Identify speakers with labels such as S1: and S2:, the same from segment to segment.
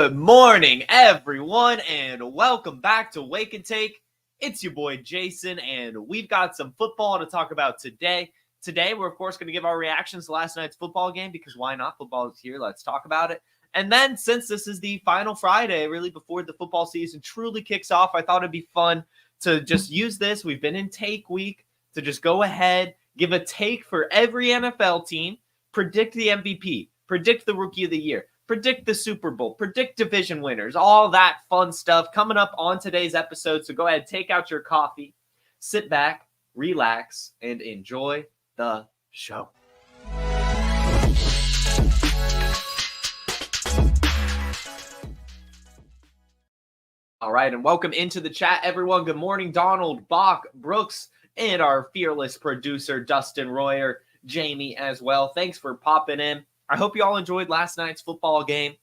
S1: Good morning, everyone, and welcome back to Wake and Take. It's your boy Jason, and we've got some football to talk about today. Today, we're, of course, going to give our reactions to last night's football game, because why not? Football is here. Let's talk about it. And then, since this is the final Friday, really before the football season truly kicks off, I thought it'd be fun to just use this. We've been in take week to just go ahead, give a take for every NFL team, predict the MVP, predict the Rookie of the Year, predict the Super Bowl, predict division winners, all that fun stuff coming up on today's episode. So go ahead, take out your coffee, sit back, relax, and enjoy the show. All right, and welcome into the chat, everyone. Good morning, Donald, Bach, Brooks, and our fearless producer, Dustin Royer, Jamie as well. Thanks for popping in. I hope you all enjoyed last night's football game.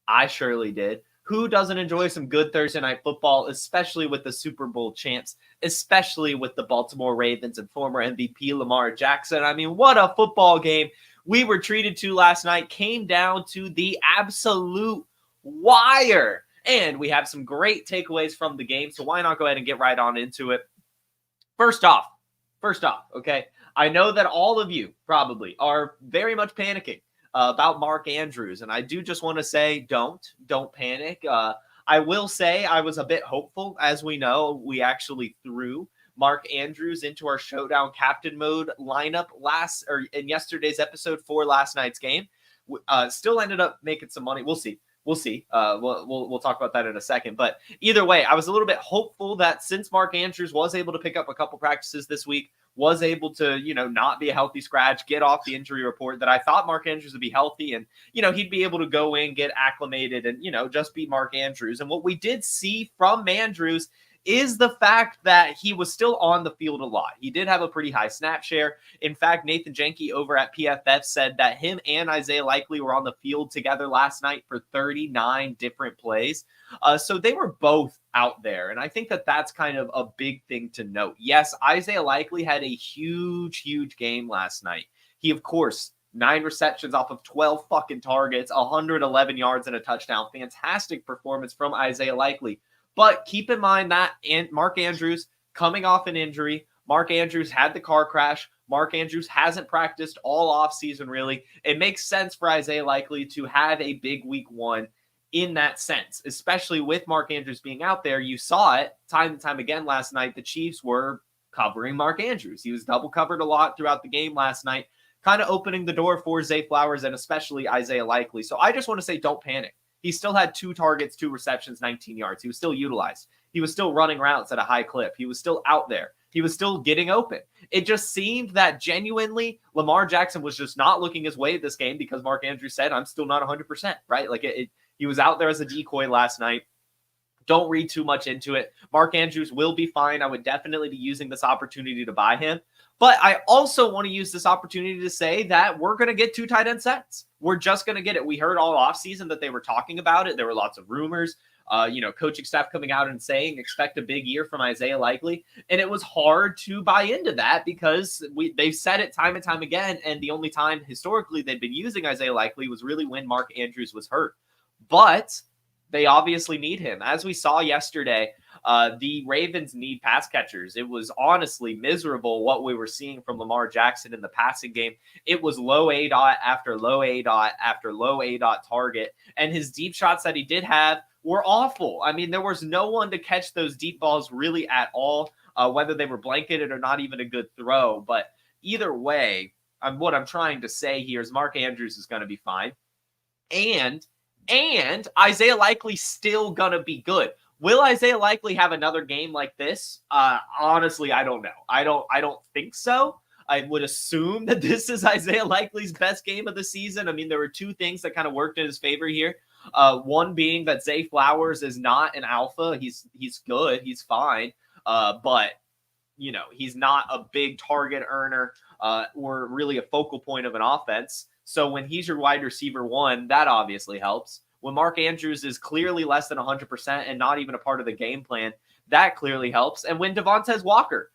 S1: I surely did. Who doesn't enjoy some good Thursday night football, especially with the Super Bowl champs, especially with the Baltimore Ravens and former MVP Lamar Jackson? I mean, what a football game we were treated to last night. Came down to the absolute wire. And we have some great takeaways from the game, so why not go ahead and get right on into it? First off, okay, I know that all of you probably are very much panicking about Mark Andrews, and I do just want to say don't panic. I will say I was a bit hopeful. As we know, we actually threw Mark Andrews into our showdown captain mode lineup in yesterday's episode for last night's game. Still ended up making some money. We'll see. We'll talk about that in a second. But either way, I was a little bit hopeful that since Mark Andrews was able to pick up a couple practices this week, was able to, not be a healthy scratch, get off the injury report, that I thought Mark Andrews would be healthy and, he'd be able to go in, get acclimated and, just be Mark Andrews. And what we did see from Andrews is the fact that he was still on the field a lot. He did have a pretty high snap share. In fact, Nathan Jenke over at PFF said that him and Isaiah Likely were on the field together last night for 39 different plays. So they were both out there. And I think that that's kind of a big thing to note. Yes, Isaiah Likely had a huge game last night. He, of course, 9 receptions off of 12 fucking targets, 111 yards and a touchdown. Fantastic performance from Isaiah Likely. But keep in mind that Mark Andrews coming off an injury. Mark Andrews had the car crash. Mark Andrews hasn't practiced all offseason, really. It makes sense for Isaiah Likely to have a big week one in that sense, especially with Mark Andrews being out there. You saw it time and time again last night. The Chiefs were covering Mark Andrews. He was double covered a lot throughout the game last night, kind of opening the door for Zay Flowers and especially Isaiah Likely. So I just want to say don't panic. He still had 2 targets, 2 receptions, 19 yards. He was still utilized. He was still running routes at a high clip. He was still out there. He was still getting open. It just seemed that genuinely Lamar Jackson was just not looking his way this game because Mark Andrews said, I'm still not 100%, right? Like he was out there as a decoy last night. Don't read too much into it. Mark Andrews will be fine. I would definitely be using this opportunity to buy him. But I also want to use this opportunity to say that we're going to get 2 tight end sets. We're just going to get it. We heard all offseason that they were talking about it. There were lots of rumors, coaching staff coming out and saying, expect a big year from Isaiah Likely. And it was hard to buy into that because they've said it time and time again. And the only time historically they'd been using Isaiah Likely was really when Mark Andrews was hurt. But they obviously need him. As we saw yesterday, the Ravens need pass catchers. It was honestly miserable what we were seeing from Lamar Jackson in the passing game. It was low A-dot after low A-dot after low A-dot target. And his deep shots that he did have were awful. I mean, there was no one to catch those deep balls really at all, whether they were blanketed or not even a good throw. But either way, what I'm trying to say here is Mark Andrews is going to be fine. And Isaiah Likely still going to be good. Will Isaiah Likely have another game like this? Honestly, I don't know. I don't think so. I would assume that this is Isaiah Likely's best game of the season. I mean, there were 2 things that kind of worked in his favor here. One being that Zay Flowers is not an alpha. He's good. He's fine. But he's not a big target earner or really a focal point of an offense. So when he's your wide receiver 1, that obviously helps. When Mark Andrews is clearly less than 100% and not even a part of the game plan, that clearly helps. And when Devontae Walker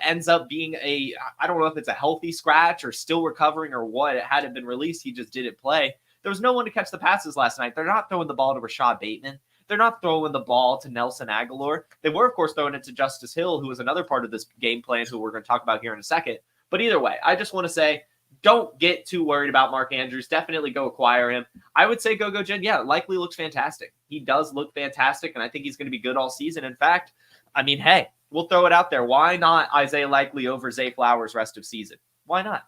S1: ends up being I don't know if it's a healthy scratch or still recovering or what, it hadn't been released, he just didn't play. There was no one to catch the passes last night. They're not throwing the ball to Rashad Bateman. They're not throwing the ball to Nelson Aguilar. They were, of course, throwing it to Justice Hill, who was another part of this game plan, who we're going to talk about here in a second. But either way, I just want to say, don't get too worried about Mark Andrews. Definitely go acquire him. I would say go Jen. Yeah, likely looks fantastic. He does look fantastic, and I think he's going to be good all season. In fact, I mean, hey, we'll throw it out there. Why not Isaiah Likely over Zay Flowers rest of season? Why not?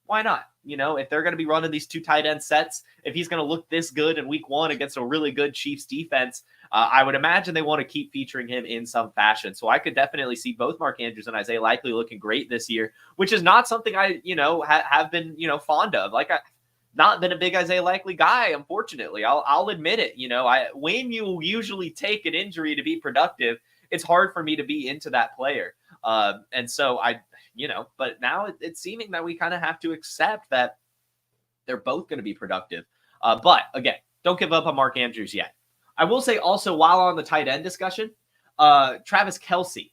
S1: Why not? You know, if they're going to be running these two tight end sets, if he's going to look this good in week 1 against a really good Chiefs defense, I would imagine they want to keep featuring him in some fashion. So I could definitely see both Mark Andrews and Isaiah Likely looking great this year, which is not something I, have been, fond of. Like, I've not been a big Isaiah Likely guy, unfortunately. I'll admit it. When you usually take an injury to be productive, it's hard for me to be into that player. And so but now it's seeming that we kind of have to accept that they're both going to be productive. But again, don't give up on Mark Andrews yet. I will say also, while on the tight end discussion, Travis Kelce.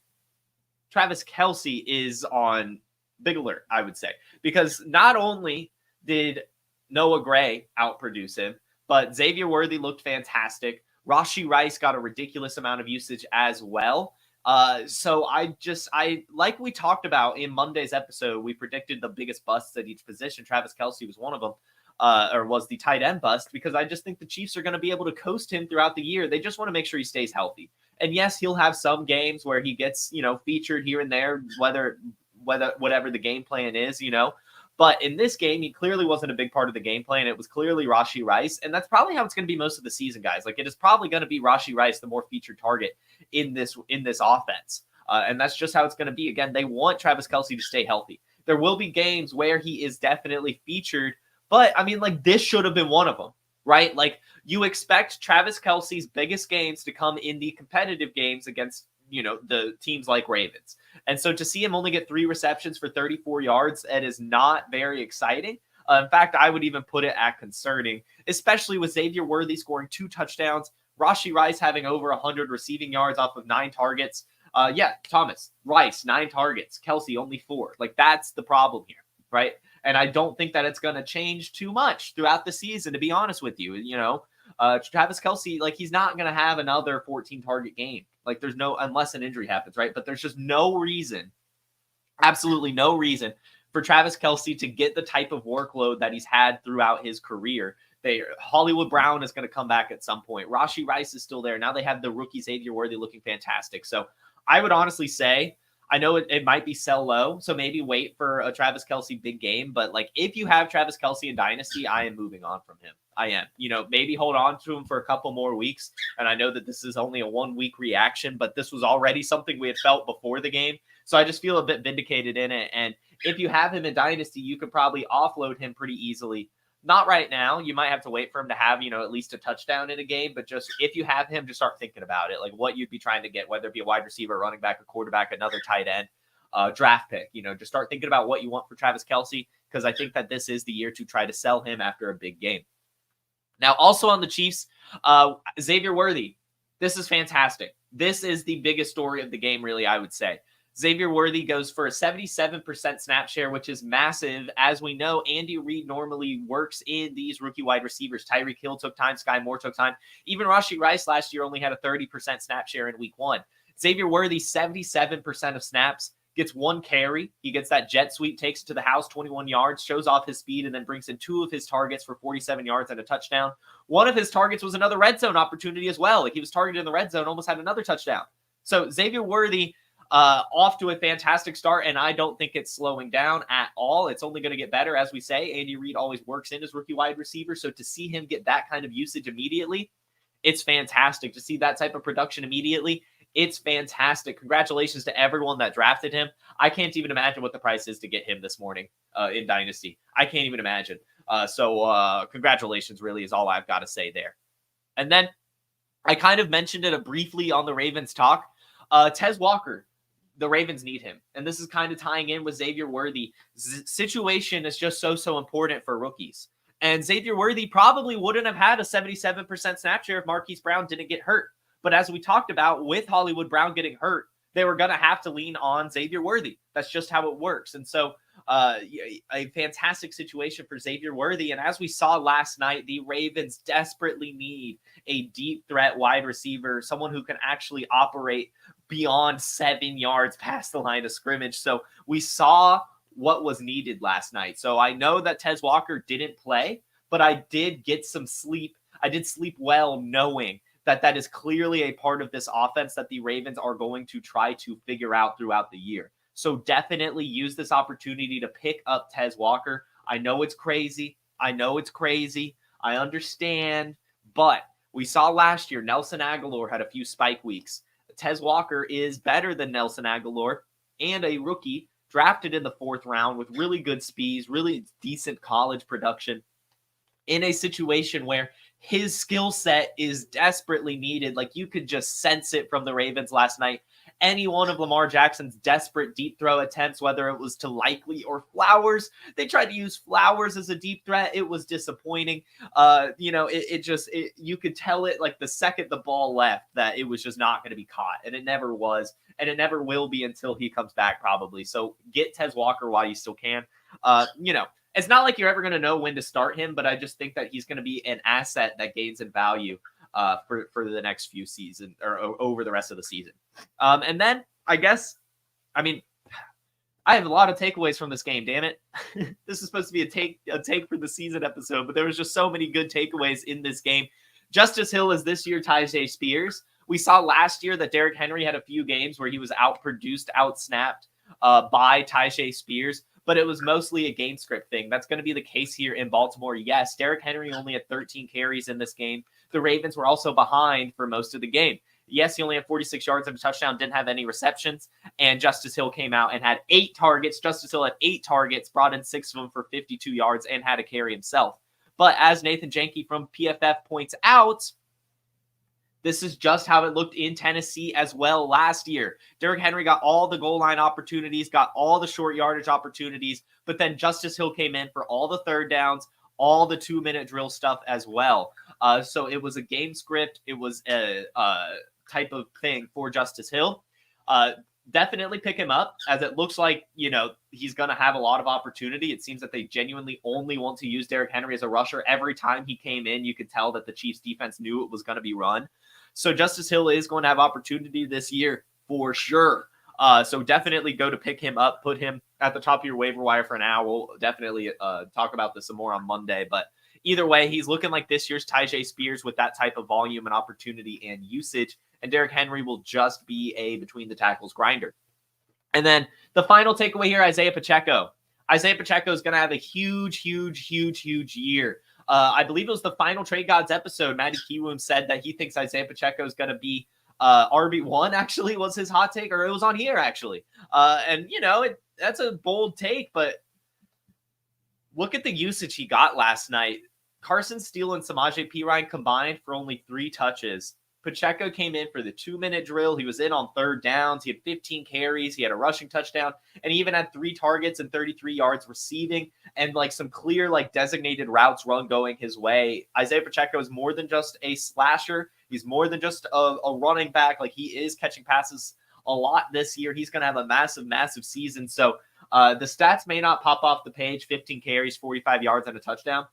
S1: Travis Kelce is on big alert, I would say, because not only did Noah Gray outproduce him, but Xavier Worthy looked fantastic. Rashee Rice got a ridiculous amount of usage as well. So I like we talked about in Monday's episode, we predicted the biggest busts at each position. Travis Kelce was one of them, or was the tight end bust, because I just think the Chiefs are going to be able to coast him throughout the year. They just want to make sure he stays healthy. And yes, he'll have some games where he gets, featured here and there, whatever the game plan is, But in this game, he clearly wasn't a big part of the game plan. It was clearly Rashee Rice, and that's probably how it's going to be most of the season, guys. Like, it is probably going to be Rashee Rice, the more featured target in this offense, and that's just how it's going to be. Again, they want Travis Kelce to stay healthy. There will be games where he is definitely featured, but I mean, like, this should have been one of them, right? Like, you expect Travis Kelce's biggest games to come in the competitive games against, the teams like Ravens. And so to see him only get 3 receptions for 34 yards, it is not very exciting. In fact, I would even put it at concerning, especially with Xavier Worthy scoring 2 touchdowns, Rashee Rice having over 100 receiving yards off of 9 targets. Thomas, Rice, 9 targets, Kelce only 4. Like, that's the problem here, right? And I don't think that it's going to change too much throughout the season, to be honest with you. Travis Kelce, like, he's not going to have another 14 target game. Like, there's no, unless an injury happens, right? But there's just no reason, absolutely no reason for Travis Kelce to get the type of workload that he's had throughout his career. Hollywood Brown is going to come back at some point. Rashee Rice is still there. Now they have the rookie Xavier Worthy looking fantastic. So I would honestly say, I know it might be sell low, so maybe wait for a Travis Kelce big game. But, like, if you have Travis Kelce in Dynasty, I am moving on from him. I am. Maybe hold on to him for a couple more weeks. And I know that this is only a 1-week reaction, but this was already something we had felt before the game. So I just feel a bit vindicated in it. And if you have him in Dynasty, you could probably offload him pretty easily. Not right now. You might have to wait for him to have, at least a touchdown in a game. But just if you have him, just start thinking about it, like what you'd be trying to get, whether it be a wide receiver, running back, a quarterback, another tight end, draft pick. Just start thinking about what you want for Travis Kelce, because I think that this is the year to try to sell him after a big game. Now, also on the Chiefs, Xavier Worthy. This is fantastic. This is the biggest story of the game, really, I would say. Xavier Worthy goes for a 77% snap share, which is massive. As we know, Andy Reid normally works in these rookie wide receivers. Tyreek Hill took time. Sky Moore took time. Even Rashee Rice last year only had a 30% snap share in week 1. Xavier Worthy, 77% of snaps, gets 1 carry. He gets that jet sweep, takes it to the house, 21 yards, shows off his speed, and then brings in 2 of his targets for 47 yards and a touchdown. One of his targets was another red zone opportunity as well. Like, he was targeted in the red zone, almost had another touchdown. So Xavier Worthy, off to a fantastic start, and I don't think it's slowing down at all. It's only going to get better. As we say, Andy Reid always works in his rookie wide receiver, so to see him get that kind of usage immediately, it's fantastic. To see that type of production immediately, it's fantastic. Congratulations to everyone that drafted him. I can't even imagine what the price is to get him this morning in Dynasty. I can't even imagine. So congratulations, really, is all I've got to say there. And then I kind of mentioned it briefly on the Ravens talk. Tez Walker, the Ravens need him. And this is kind of tying in with Xavier Worthy. Situation is just so important for rookies. And Xavier Worthy probably wouldn't have had a 77% snap share if Marquise Brown didn't get hurt. But as we talked about, with Hollywood Brown getting hurt, they were going to have to lean on Xavier Worthy. That's just how it works. And so a fantastic situation for Xavier Worthy. And as we saw last night, the Ravens desperately need a deep threat wide receiver, someone who can actually operate beyond 7 yards past the line of scrimmage. So we saw what was needed last night. So I know that Tez Walker didn't play, but I did get some sleep. I did sleep well knowing that is clearly a part of this offense that the Ravens are going to try to figure out throughout the year. So definitely use this opportunity to pick up Tez Walker. I know it's crazy. I understand. But we saw last year, Nelson Agholor had a few spike weeks. Tez Walker is better than Nelson Agholor and a rookie drafted in the 4th round with really good speeds, really decent college production in a situation where his skill set is desperately needed. Like, you could just sense it from the Ravens last night. Any one of Lamar Jackson's desperate deep throw attempts, whether it was to Likely or Flowers, they tried to use Flowers as a deep threat. It was disappointing. You could tell it like the second the ball left that it was just not going to be caught, and it never was, and it never will be until he comes back probably. So get Tez Walker while you still can. It's not like you're ever going to know when to start him, but I just think that he's going to be an asset that gains in value for the next few seasons or over the rest of the season. And then I have a lot of takeaways from this game. Damn it. This is supposed to be a take for the season episode, but there was just so many good takeaways in this game. Justice Hill is this year Tyjae Spears. We saw last year that Derrick Henry had a few games where he was outproduced, outsnapped by Tyjae Spears, but it was mostly a game script thing. That's going to be the case here in Baltimore. Yes, Derrick Henry only had 13 carries in this game. The Ravens were also behind for most of the game. Yes, he only had 46 yards and a touchdown, didn't have any receptions, and Justice Hill came out and had 8 targets. Justice Hill had 8 targets, brought in 6 of them for 52 yards, and had a carry himself. But as Nathan Jenke from PFF points out, this is just how it looked in Tennessee as well last year. Derrick Henry got all the goal line opportunities, got all the short yardage opportunities, but then Justice Hill came in for all the third downs, all the 2-minute drill stuff as well. So it was a game script. It was a type of thing for Justice Hill. Definitely pick him up, as it looks like, he's going to have a lot of opportunity. It seems that they genuinely only want to use Derrick Henry as a rusher. Every time he came in, you could tell that the Chiefs defense knew it was going to be run. So Justice Hill is going to have opportunity this year for sure. So definitely go to pick him up, put him at the top of your waiver wire for now. We'll definitely talk about this some more on Monday, but either way, he's looking like this year's Tyjae Spears with that type of volume and opportunity and usage, and Derrick Henry will just be a between the tackles grinder. And then the final takeaway here, Isaiah Pacheco. Isaiah Pacheco is going to have a huge year. I believe it was the final Trade Gods episode. Matty Kiwoom said that he thinks Isaiah Pacheco is going to be RB1, actually, was his hot take, or it was on here, actually. That's a bold take, but look at the usage he got last night. Carson Steele and Samaje Perine combined for only 3 touches. Pacheco came in for the 2-minute drill. He was in on third downs. He had 15 carries. He had a rushing touchdown, and he even had 3 targets and 33 yards receiving, and some clear designated routes run going his way. Isaiah Pacheco is more than just a slasher. He's more than just a running back. He is catching passes a lot this year. He's going to have a massive season. So the stats may not pop off the page, 15 carries, 45 yards, and a touchdown,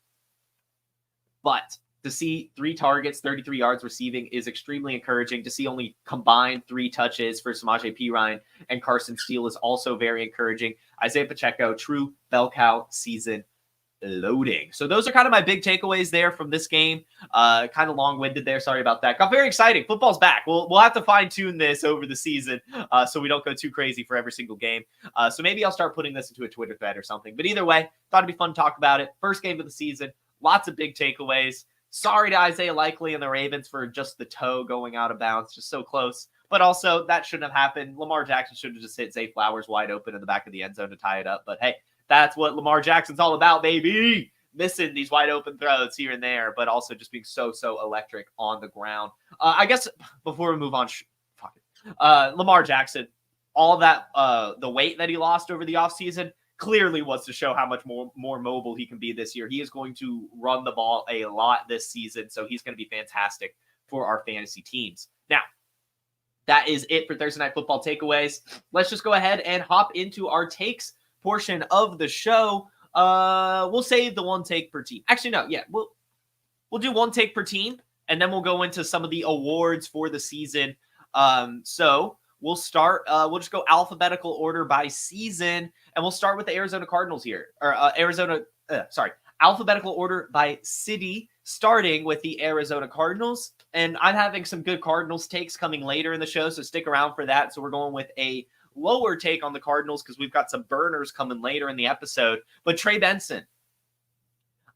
S1: but to see 3 targets, 33 yards receiving is extremely encouraging. To see only combined 3 touches for Samaje Perine and Carson Steele is also very encouraging. Isaiah Pacheco, true bell cow season loading. So those are kind of my big takeaways there from this game. Kind of long-winded there. Sorry about that. Got very exciting. Football's back. We'll have to fine-tune this over the season so we don't go too crazy for every single game. So maybe I'll start putting this into a Twitter thread or something. But either way, thought it'd be fun to talk about it. First game of the season. Lots of big takeaways. Sorry to Isaiah Likely and the Ravens for just the toe going out of bounds, just so close. But also, that shouldn't have happened. Lamar Jackson should have just hit Zay Flowers wide open in the back of the end zone to tie it up. But hey, that's what Lamar Jackson's all about, baby. Missing these wide open throws here and there, but also just being so electric on the ground. I guess before we move on, Lamar Jackson, all that, the weight that he lost over the offseason, clearly was to show how much more mobile he can be this year. He is going to run the ball a lot this season, so he's going to be fantastic for our fantasy teams. Now, that is it for Thursday Night Football takeaways. Let's just go ahead and hop into our takes portion of the show, we'll save the one take per team. Actually, no, yeah, we'll do one take per team, and then we'll go into some of the awards for the season. So we'll start, we'll just go alphabetical order by season, and we'll start with the Arizona Cardinals here, or alphabetical order by city, starting with the Arizona Cardinals. And I'm having some good Cardinals takes coming later in the show, so stick around for that. So we're going with a lower take on the Cardinals because we've got some burners coming later in the episode. But Trey Benson,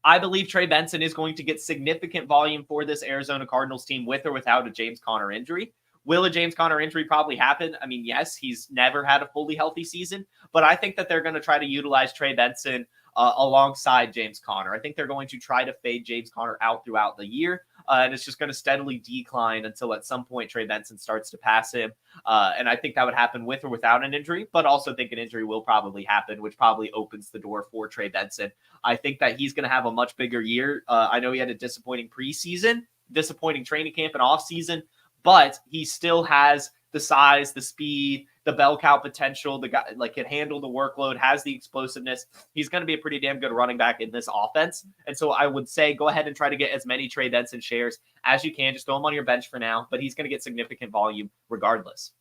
S1: I believe Trey Benson is going to get significant volume for this Arizona Cardinals team with or without a James Conner injury. Will a James Conner injury probably happen? I mean, yes, he's never had a fully healthy season, but I think that they're going to try to utilize Trey Benson alongside James Conner. I think they're going to try to fade James Conner out throughout the year, and it's just going to steadily decline until at some point Trey Benson starts to pass him. And I think that would happen with or without an injury, but also think an injury will probably happen, which probably opens the door for Trey Benson. I think that he's going to have a much bigger year. I know he had a disappointing preseason, disappointing training camp and offseason, but he still has the size, the speed, the bell cow potential. The guy can handle the workload, has the explosiveness. He's going to be a pretty damn good running back in this offense. And so I would say go ahead and try to get as many Trey Benson shares as you can. Just throw him on your bench for now, but he's going to get significant volume regardless.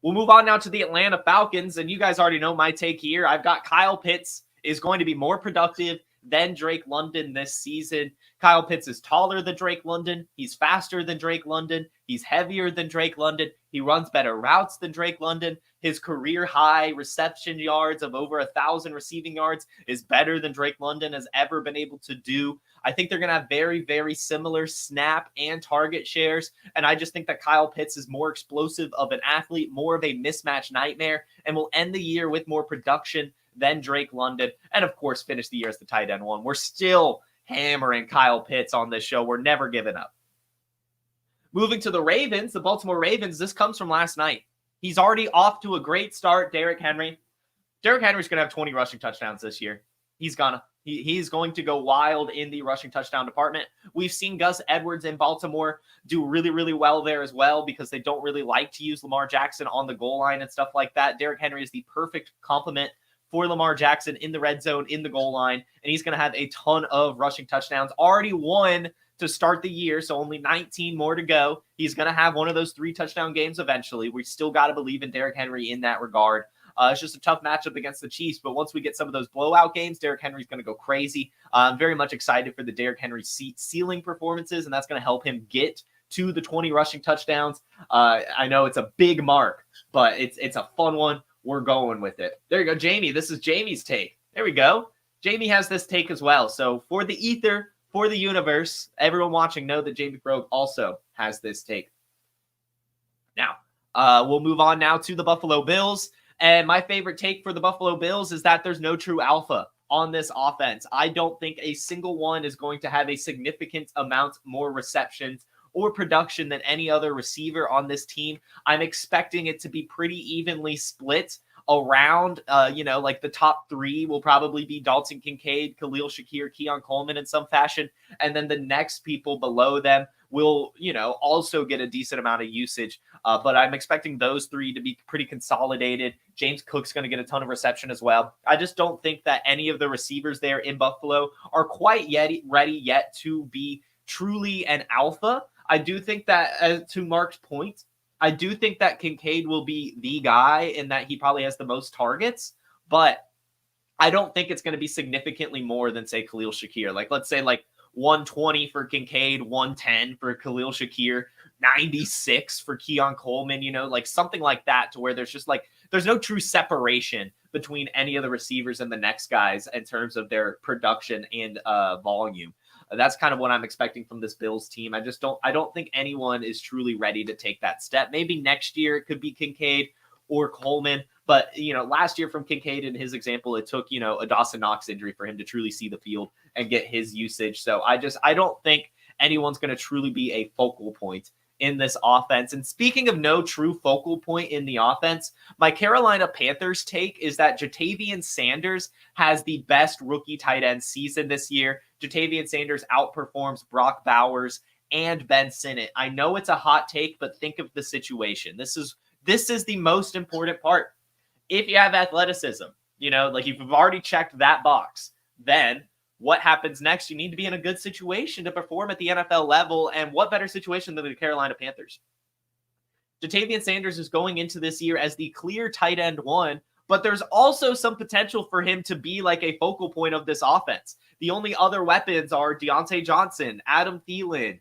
S1: We'll move on now to the Atlanta Falcons, and you guys already know my take here. I've got Kyle Pitts is going to be more productive than Drake London this season. Kyle Pitts is taller than Drake London. He's faster than Drake London. He's heavier than Drake London. He runs better routes than Drake London. His career high reception yards of over 1,000 receiving yards is better than Drake London has ever been able to do. I think they're going to have very, very similar snap and target shares. And I just think that Kyle Pitts is more explosive of an athlete, more of a mismatch nightmare, and will end the year with more production than Drake London. And of course, finish the year as the tight end one. We're still hammering Kyle Pitts on this show. We're never giving up. Moving to the Ravens, the Baltimore Ravens, this comes from last night. He's already off to a great start, Derrick Henry. Derrick Henry's going to have 20 rushing touchdowns this year. He's going to go wild in the rushing touchdown department. We've seen Gus Edwards in Baltimore do really, really well there as well because they don't really like to use Lamar Jackson on the goal line and stuff like that. Derrick Henry is the perfect complement for Lamar Jackson in the red zone, in the goal line, and he's going to have a ton of rushing touchdowns. Already one to start the year, so only 19 more to go. He's going to have one of those 3 touchdown games eventually. We still got to believe in Derrick Henry in that regard. It's just a tough matchup against the Chiefs, but once we get some of those blowout games, Derrick Henry's going to go crazy. I'm very much excited for the Derrick Henry ceiling performances, and that's going to help him get to the 20 rushing touchdowns. I know it's a big mark, but it's a fun one. We're going with it. There you go, Jamie. This is Jamie's take. There we go. Jamie has this take as well. So for the ether, for the universe, everyone watching know that Jamie Brogue also has this take. Now, we'll move on now to the Buffalo Bills. And my favorite take for the Buffalo Bills is that there's no true alpha on this offense. I don't think a single one is going to have a significant amount more receptions or production than any other receiver on this team. I'm expecting it to be pretty evenly split around, like the top 3 will probably be Dalton Kincaid, Khalil Shakir, Keon Coleman in some fashion. And then the next people below them will, also get a decent amount of usage. But I'm expecting those 3 to be pretty consolidated. James Cook's going to get a ton of reception as well. I just don't think that any of the receivers there in Buffalo are quite ready yet to be truly an alpha. I do think that, to Mark's point, I do think that Kincaid will be the guy in that he probably has the most targets, but I don't think it's going to be significantly more than, say, Khalil Shakir. Let's say 120 for Kincaid, 110 for Khalil Shakir, 96 for Keon Coleman, something like that, to where there's just there's no true separation between any of the receivers and the next guys in terms of their production and volume. That's kind of what I'm expecting from this Bills team. I don't think anyone is truly ready to take that step. Maybe next year it could be Kincaid or Coleman, but last year from Kincaid in his example, it took, a Dawson Knox injury for him to truly see the field and get his usage. So I don't think anyone's going to truly be a focal point in this offense. And speaking of no true focal point in the offense, my Carolina Panthers take is that Jatavian Sanders has the best rookie tight end season this year. Jatavian Sanders outperforms Brock Bowers and Ben Sinnott. I know it's a hot take, but think of the situation. This is the most important part. If you have athleticism, Like if you've already checked that box, then what happens next? You need to be in a good situation to perform at the NFL level. And what better situation than the Carolina Panthers? Ja'Tavion Sanders is going into this year as the clear tight end one, but there's also some potential for him to be like a focal point of this offense. The only other weapons are Deontay Johnson, Adam Thielen,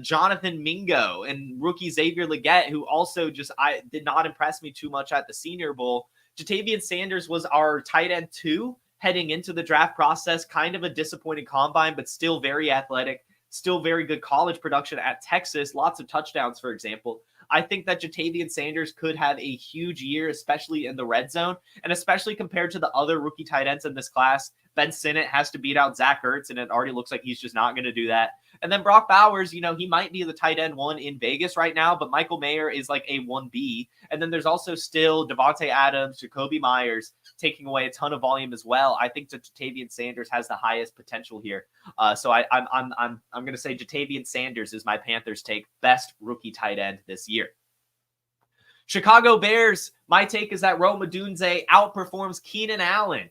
S1: Jonathan Mingo, and rookie Xavier Legette, who also did not impress me too much at the Senior Bowl. Ja'Tavion Sanders was our tight end 2 heading into the draft process. Kind of a disappointing combine, but still very athletic, still very good college production at Texas. Lots of touchdowns, for example. I think that Ja'Tavion Sanders could have a huge year, especially in the red zone, and especially compared to the other rookie tight ends in this class. Ben Sinnott has to beat out Zach Ertz, and it already looks like he's just not going to do that. And then Brock Bowers, he might be the tight end 1 in Vegas right now, but Michael Mayer is like a 1B. And then there's also still Devontae Adams, Jacoby Myers taking away a ton of volume as well. I think that Ja'Tavion Sanders has the highest potential here. So I'm going to say Ja'Tavion Sanders is my Panthers take, best rookie tight end this year. Chicago Bears, my take is that Rome Odunze outperforms Keenan Allen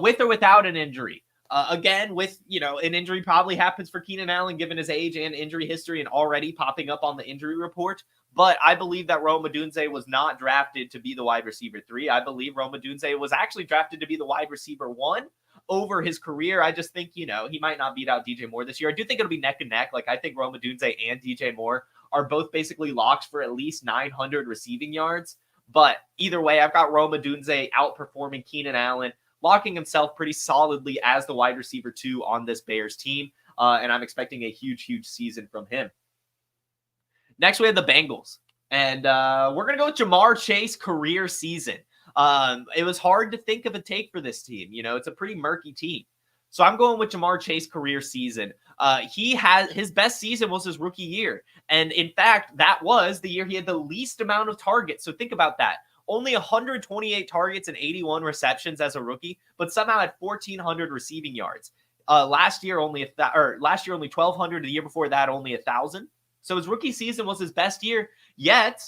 S1: with or without an injury. Again, with, an injury probably happens for Keenan Allen given his age and injury history and already popping up on the injury report. But I believe that Rome Odunze was not drafted to be the wide receiver 3. I believe Rome Odunze was actually drafted to be the wide receiver 1 over his career. I just think, he might not beat out DJ Moore this year. I do think it'll be neck and neck. Like, I think Rome Odunze and DJ Moore are both basically locks for at least 900 receiving yards. But either way, I've got Rome Odunze outperforming Keenan Allen, locking himself pretty solidly as the wide receiver 2 on this Bears team. And I'm expecting a huge, huge season from him. Next, we have the Bengals. And we're going to go with Ja'Marr Chase career season. It was hard to think of a take for this team. It's a pretty murky team. So I'm going with Ja'Marr Chase career season. His best season was his rookie year. And in fact, that was the year he had the least amount of targets. So think about that. Only 128 targets and 81 receptions as a rookie, but somehow had 1,400 receiving yards. Last year only 1,200. The year before that, only 1,000. So his rookie season was his best year. Yet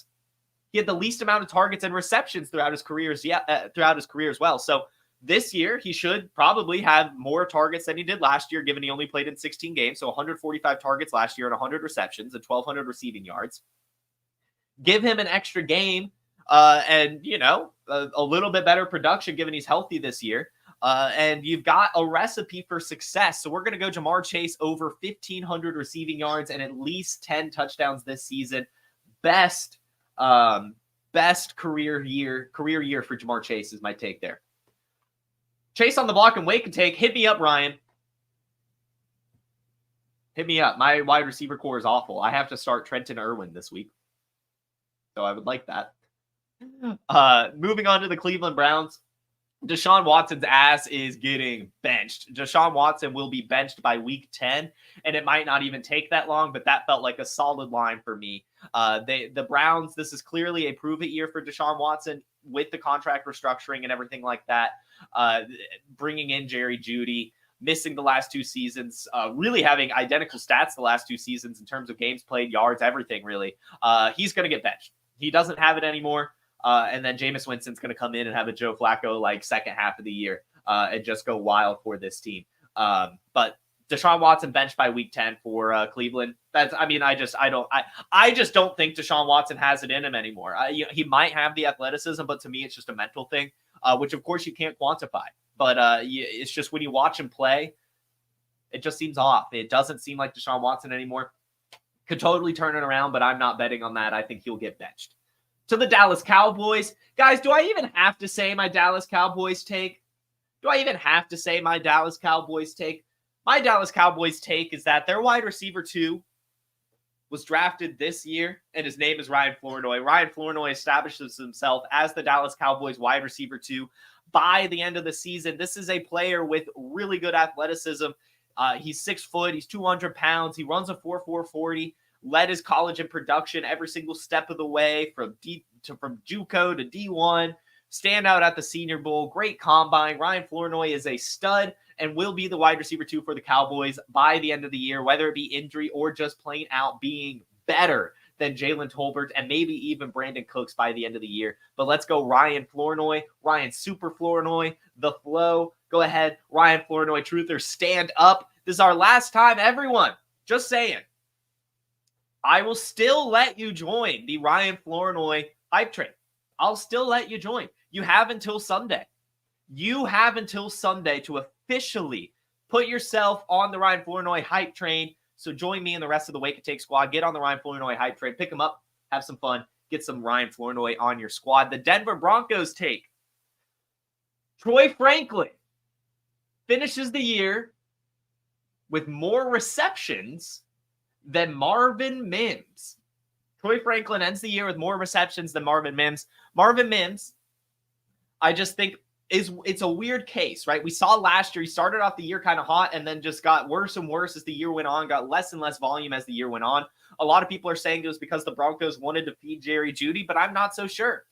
S1: he had the least amount of targets and receptions throughout his career as well. So this year he should probably have more targets than he did last year, given he only played in 16 games. So 145 targets last year and 100 receptions and 1,200 receiving yards. Give him an extra game. And a little bit better production given he's healthy this year. And you've got a recipe for success. So we're going to go Ja'Marr Chase over 1,500 receiving yards and at least 10 touchdowns this season. Best career year for Ja'Marr Chase is my take there. Chase on the block and Wake and take. Hit me up, Ryan. Hit me up. My wide receiver core is awful. I have to start Trenton Irwin this week. So I would like that. Moving on to the Cleveland Browns. Deshaun Watson's ass is getting benched. Deshaun Watson will be benched by week 10, and it might not even take that long, but that felt like a solid line for me. The Browns, this is clearly a prove-it year for Deshaun Watson with the contract restructuring and everything like that. Bringing in Jerry Jeudy, missing the last 2 seasons, really having identical stats the last 2 seasons in terms of games played, yards, everything really. He's going to get benched. He doesn't have it anymore. And then Jameis Winston's going to come in and have a Joe Flacco like second half of the year and just go wild for this team. But Deshaun Watson benched by week 10 for Cleveland. I just don't think Deshaun Watson has it in him anymore. He might have the athleticism, but to me, it's just a mental thing, which of course you can't quantify. But it's just when you watch him play, it just seems off. It doesn't seem like Deshaun Watson anymore. Could totally turn it around, but I'm not betting on that. I think he'll get benched. To the Dallas Cowboys. Guys, do I even have to say my Dallas Cowboys take? My Dallas Cowboys take is that their wide receiver 2 was drafted this year, and his name is Ryan Flournoy. Ryan Flournoy establishes himself as the Dallas Cowboys wide receiver 2 by the end of the season. This is a player with really good athleticism. He's 6 foot. He's 200 pounds. He runs a 4.4 40. Led his college in production every single step of the way from JUCO to D1. Standout at the Senior Bowl. Great combine. Ryan Flournoy is a stud and will be the wide receiver 2 for the Cowboys by the end of the year, whether it be injury or just plain out being better than Jalen Tolbert and maybe even Brandon Cooks by the end of the year. But let's go Ryan Flournoy, Ryan Super Flournoy, the flow. Go ahead, Ryan Flournoy, truther, stand up. This is our last time, everyone. Just saying. I will still let you join the Ryan Flournoy hype train. I'll still let you join. You have until Sunday. You have until Sunday to officially put yourself on the Ryan Flournoy hype train. So join me and the rest of the Wake and Take squad. Get on the Ryan Flournoy hype train. Pick him up. Have some fun. Get some Ryan Flournoy on your squad. The Denver Broncos take. Troy Franklin finishes the year with more receptions than Marvin Mims. Troy Franklin ends the year with more receptions than Marvin Mims. Marvin Mims, I just think, it's a weird case, right? We saw last year, he started off the year kind of hot and then just got worse and worse as the year went on, got less and less volume as the year went on. A lot of people are saying it was because the Broncos wanted to feed Jerry Jeudy, but I'm not so sure.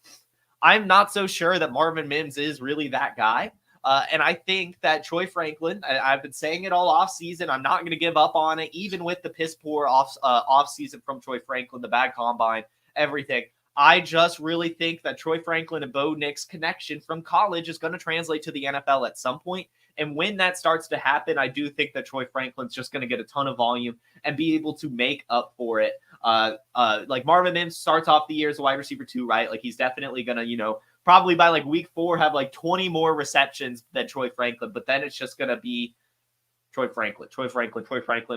S1: I'm not so sure that Marvin Mims is really that guy. And I think that Troy Franklin, I've been saying it all offseason. I'm not going to give up on it, even with the piss poor offseason from Troy Franklin, the bad combine, everything. I just really think that Troy Franklin and Bo Nix's connection from college is going to translate to the NFL at some point. And when that starts to happen, I do think that Troy Franklin's just going to get a ton of volume and be able to make up for it. Like Marvin Mims starts off the year as a wide receiver too, right? Like he's definitely going to, probably by like week 4 have like 20 more receptions than Troy Franklin. But then it's just going to be Troy Franklin.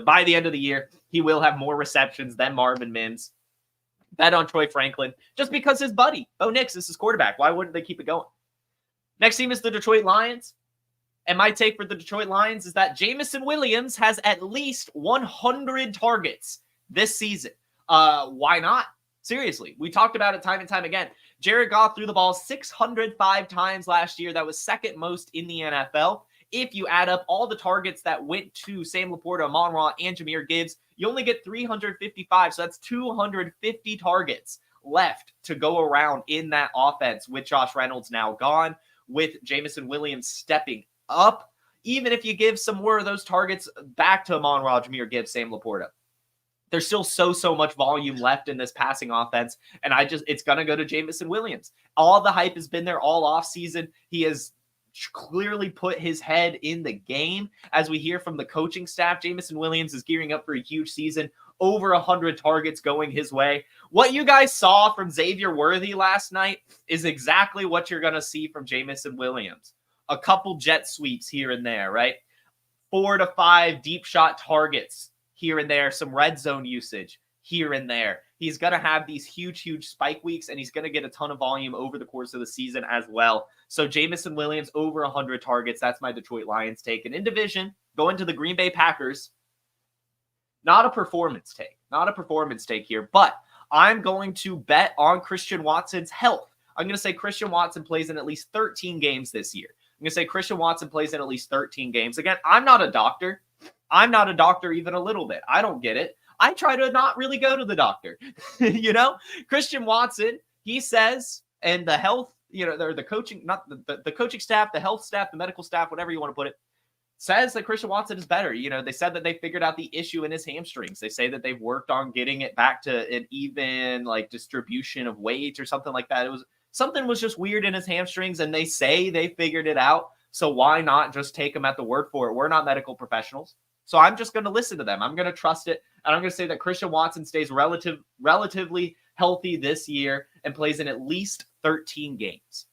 S1: By the end of the year, he will have more receptions than Marvin Mims. Bet on Troy Franklin just because his buddy, Bo Nix, is his quarterback. Why wouldn't they keep it going? Next team is the Detroit Lions. And my take for the Detroit Lions is that Jameson Williams has at least 100 targets this season. Why not? Seriously, we talked about it time and time again. Jared Goff threw the ball 605 times last year. That was second most in the NFL. If you add up all the targets that went to Sam Laporta, Amon-Ra, and Jahmyr Gibbs, you only get 355. So that's 250 targets left to go around in that offense with Josh Reynolds now gone, with Jameson Williams stepping up. Even if you give some more of those targets back to Amon-Ra, Jahmyr Gibbs, Sam Laporta, there's still so much volume left in this passing offense. And it's going to go to Jameson Williams. All the hype has been there all offseason. He has clearly put his head in the game. As we hear from the coaching staff, Jameson Williams is gearing up for a huge season, over 100 targets going his way. What you guys saw from Xavier Worthy last night is exactly what you're going to see from Jameson Williams. A couple jet sweeps here and there, right? 4 to 5 deep shot targets here and there, some red zone usage here and there. He's going to have these huge spike weeks, and he's going to get a ton of volume over the course of the season as well. So Jameson Williams, over 100 targets. That's my Detroit Lions take. And in division, going to the Green Bay Packers. Not a performance take here, but I'm going to bet on Christian Watson's health. I'm going to say Christian Watson plays in at least 13 games this year. I'm going to say Christian Watson plays in at least 13 games. Again, I'm not a doctor. I'm not a doctor even a little bit. I don't get it. I try to not really go to the doctor. Christian Watson, he says, and the health, the coaching, not the coaching staff, the health staff, the medical staff, whatever you want to put it, says that Christian Watson is better. They said that they figured out the issue in his hamstrings. They say that they've worked on getting it back to an even distribution of weight or something like that. Something was just weird in his hamstrings, and they say they figured it out. So why not just take them at the word for it? We're not medical professionals. So I'm just going to listen to them. I'm going to trust it. And I'm going to say that Christian Watson stays relatively healthy this year and plays in at least 13 games.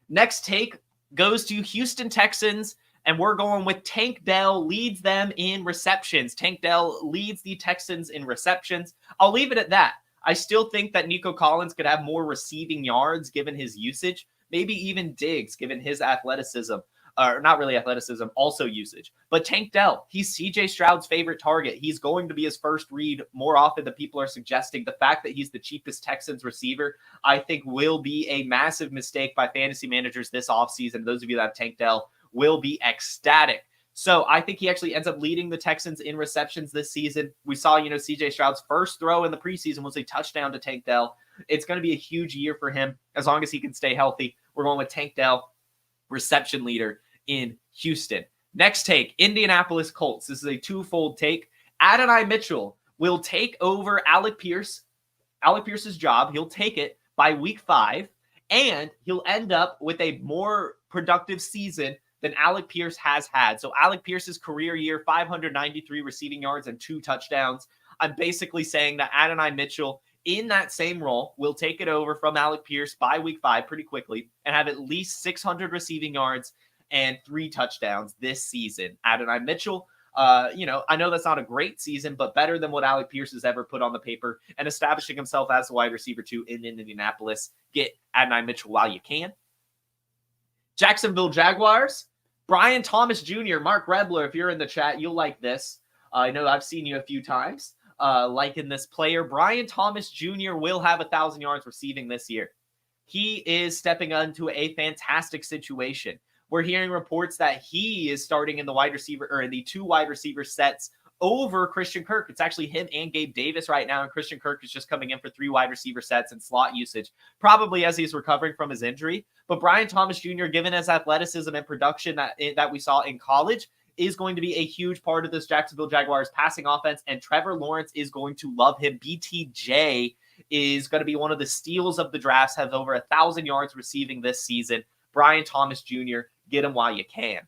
S1: Next take goes to Houston Texans, and we're going with Tank Dell leads them in receptions. Tank Dell leads the Texans in receptions. I'll leave it at that. I still think that Nico Collins could have more receiving yards given his usage, maybe even Diggs given his athleticism. Not really athleticism, also usage. But Tank Dell, he's CJ Stroud's favorite target. He's going to be his first read more often than people are suggesting. The fact that he's the cheapest Texans receiver, I think will be a massive mistake by fantasy managers this offseason. Those of you that have Tank Dell will be ecstatic. So I think he actually ends up leading the Texans in receptions this season. We saw, CJ Stroud's first throw in the preseason was a touchdown to Tank Dell. It's going to be a huge year for him as long as he can stay healthy. We're going with Tank Dell, reception leader in Houston. Next take, Indianapolis Colts. This is a twofold take. Adonai Mitchell will take over Alec Pierce's job. He'll take it by week 5, and he'll end up with a more productive season than Alec Pierce has had. So Alec Pierce's career year, 593 receiving yards and 2 touchdowns. I'm basically saying that Adonai Mitchell in that same role will take it over from Alec Pierce by week 5 pretty quickly and have at least 600 receiving yards and 3 touchdowns this season. Adonai Mitchell, I know that's not a great season, but better than what Alec Pierce has ever put on the paper, and establishing himself as the wide receiver 2 in Indianapolis. Get Adonai Mitchell while you can. Jacksonville Jaguars, Brian Thomas Jr., Mark Rebler, if you're in the chat, you'll like this. I know I've seen you a few times liking this player. Brian Thomas Jr. will have 1,000 yards receiving this year. He is stepping into a fantastic situation. We're hearing reports that he is starting in the wide receiver or in the 2 wide receiver sets over Christian Kirk. It's actually him and Gabe Davis right now, and Christian Kirk is just coming in for 3 wide receiver sets and slot usage, probably as he's recovering from his injury. But Brian Thomas Jr., given his athleticism and production that we saw in college, is going to be a huge part of this Jacksonville Jaguars passing offense, and Trevor Lawrence is going to love him. BTJ is going to be one of the steals of the drafts, has over 1,000 yards receiving this season. Brian Thomas Jr., get him while you can.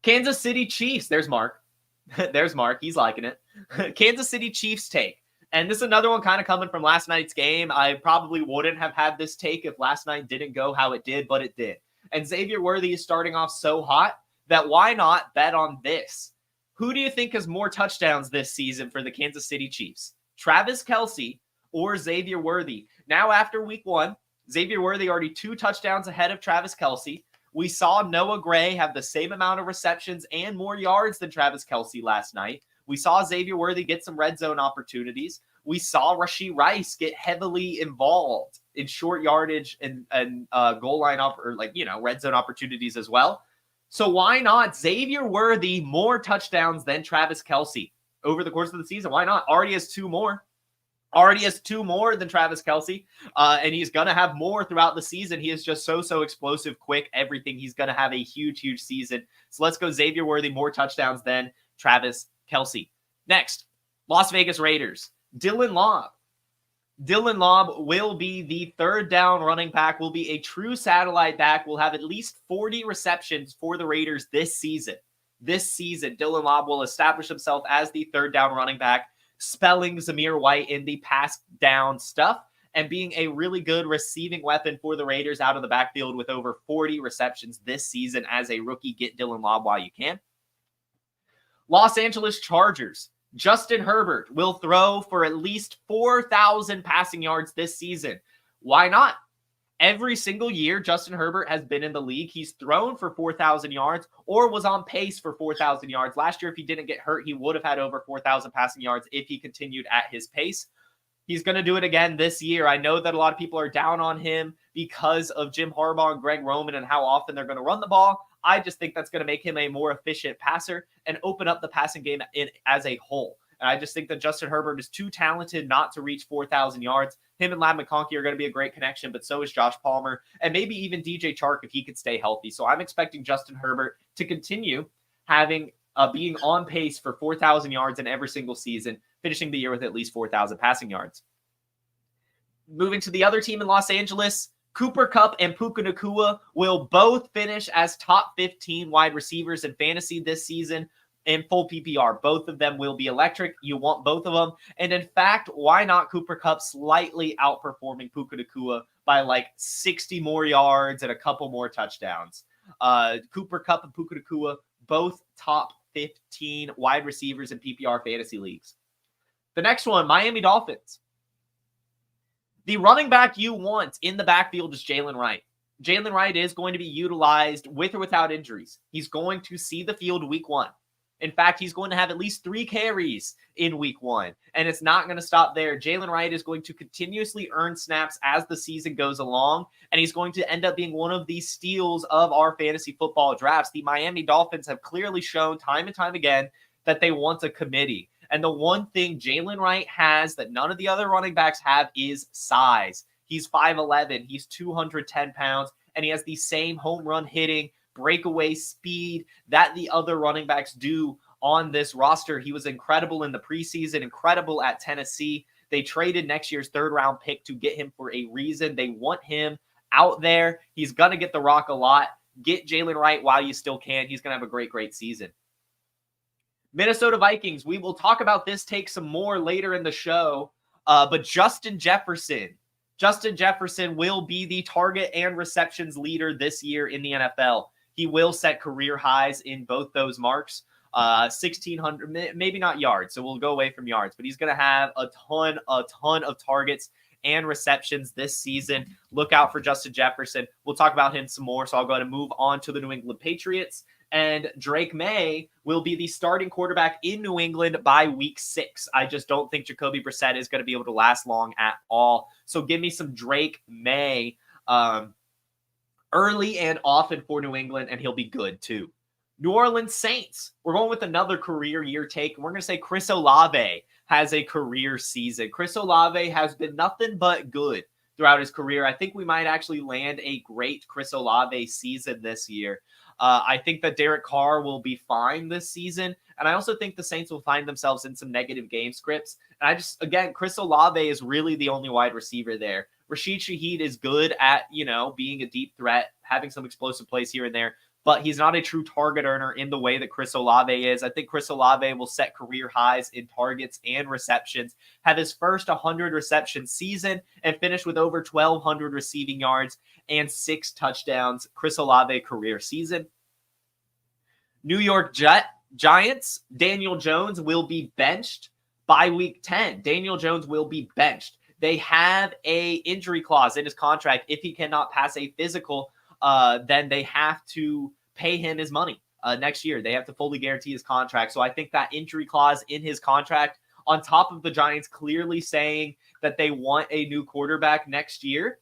S1: Kansas City Chiefs, there's Mark. There's Mark, he's liking it. Kansas City Chiefs take. And this is another one kind of coming from last night's game. I probably wouldn't have had this take if last night didn't go how it did, but it did. And Xavier Worthy is starting off so hot that why not bet on this? Who do you think has more touchdowns this season for the Kansas City Chiefs? Travis Kelce or Xavier Worthy? Now after week 1, Xavier Worthy already 2 touchdowns ahead of Travis Kelce. We saw Noah Gray have the same amount of receptions and more yards than Travis Kelce last night. We saw Xavier Worthy get some red zone opportunities. We saw Rashee Rice get heavily involved in short yardage and goal line red zone opportunities as well. So why not Xavier Worthy more touchdowns than Travis Kelce over the course of the season? Why not? Already has 2 more than Travis Kelce, and he's going to have more throughout the season. He is just so explosive, quick, everything. He's going to have a huge season. So let's go Xavier Worthy, more touchdowns than Travis Kelce. Next, Las Vegas Raiders, Dylan Lobb. Dylan Lobb will be the 3rd down running back, will be a true satellite back, will have at least 40 receptions for the Raiders this season. This season, Dylan Lobb will establish himself as the 3rd down running back, spelling Zamir White in the pass down stuff, and being a really good receiving weapon for the Raiders out of the backfield with over 40 receptions this season as a rookie. Get Dylan Lobb while you can. Los Angeles Chargers, Justin Herbert will throw for at least 4,000 passing yards this season. Why not? Every single year Justin Herbert has been in the league, he's thrown for 4,000 yards or was on pace for 4,000 yards. Last year, if he didn't get hurt, he would have had over 4,000 passing yards if he continued at his pace. He's going to do it again this year. I know that a lot of people are down on him because of Jim Harbaugh and Greg Roman and how often they're going to run the ball. I just think that's going to make him a more efficient passer and open up the passing game as a whole. And I just think that Justin Herbert is too talented not to reach 4,000 yards. Him and Ladd McConkey are going to be a great connection, but so is Josh Palmer and maybe even DJ Chark if he could stay healthy. So I'm expecting Justin Herbert to continue having being on pace for 4,000 yards in every single season, finishing the year with at least 4,000 passing yards. Moving to the other team in Los Angeles, Cooper Kupp and Puka Nacua will both finish as top 15 wide receivers in fantasy this season in full PPR. Both of them will be electric. You want both of them. And in fact, why not Cooper Kupp slightly outperforming Puka Nacua by like 60 more yards and a couple more touchdowns? Cooper Kupp and Puka Nacua, both top 15 wide receivers in PPR fantasy leagues. The next one, Miami Dolphins. The running back you want in the backfield is Jalen Wright. Jalen Wright is going to be utilized with or without injuries. He's going to see the field week 1. In fact, he's going to have at least 3 carries in week 1, and it's not going to stop there. Jalen Wright is going to continuously earn snaps as the season goes along, and he's going to end up being one of the steals of our fantasy football drafts. The Miami Dolphins have clearly shown time and time again that they want a committee. And the one thing Jalen Wright has that none of the other running backs have is size. He's 5'11", he's 210 pounds, and he has the same home run hitting, breakaway speed that the other running backs do on this roster. He was incredible in the preseason, incredible at Tennessee. They traded next year's third-round pick to get him for a reason. They want him out there. He's going to get the rock a lot. Get Jalen Wright while you still can. He's going to have a great, great season. Minnesota Vikings, we will talk about this take some more later in the show, but Justin Jefferson will be the target and receptions leader this year in the NFL. He will set career highs in both those marks. 1,600, maybe not yards, so we'll go away from yards, but he's going to have a ton of targets and receptions this season. Look out for Justin Jefferson. We'll talk about him some more, so I'll go ahead and move on to the New England Patriots. And Drake May will be the starting quarterback in New England by week 6. I just don't think Jacoby Brissett is going to be able to last long at all. So give me some Drake May early and often for New England, and he'll be good too. New Orleans Saints. We're going with another career year take. We're going to say Chris Olave has a career season. Chris Olave has been nothing but good throughout his career. I think we might actually land a great Chris Olave season this year. I think that Derek Carr will be fine this season. And I also think the Saints will find themselves in some negative game scripts. And again, Chris Olave is really the only wide receiver there. Rashid Shaheed is good at, being a deep threat, having some explosive plays here and there, but he's not a true target earner in the way that Chris Olave is. I think Chris Olave will set career highs in targets and receptions, have his first 100 reception season, and finish with over 1,200 receiving yards and 6 touchdowns. Chris Olave career season. New York Giants, Daniel Jones will be benched by week 10. Daniel Jones will be benched. They have a injury clause in his contract. If he cannot pass a physical, then they have to pay him his money next year. They have to fully guarantee his contract. So I think that injury clause in his contract, on top of the Giants clearly saying that they want a new quarterback next year,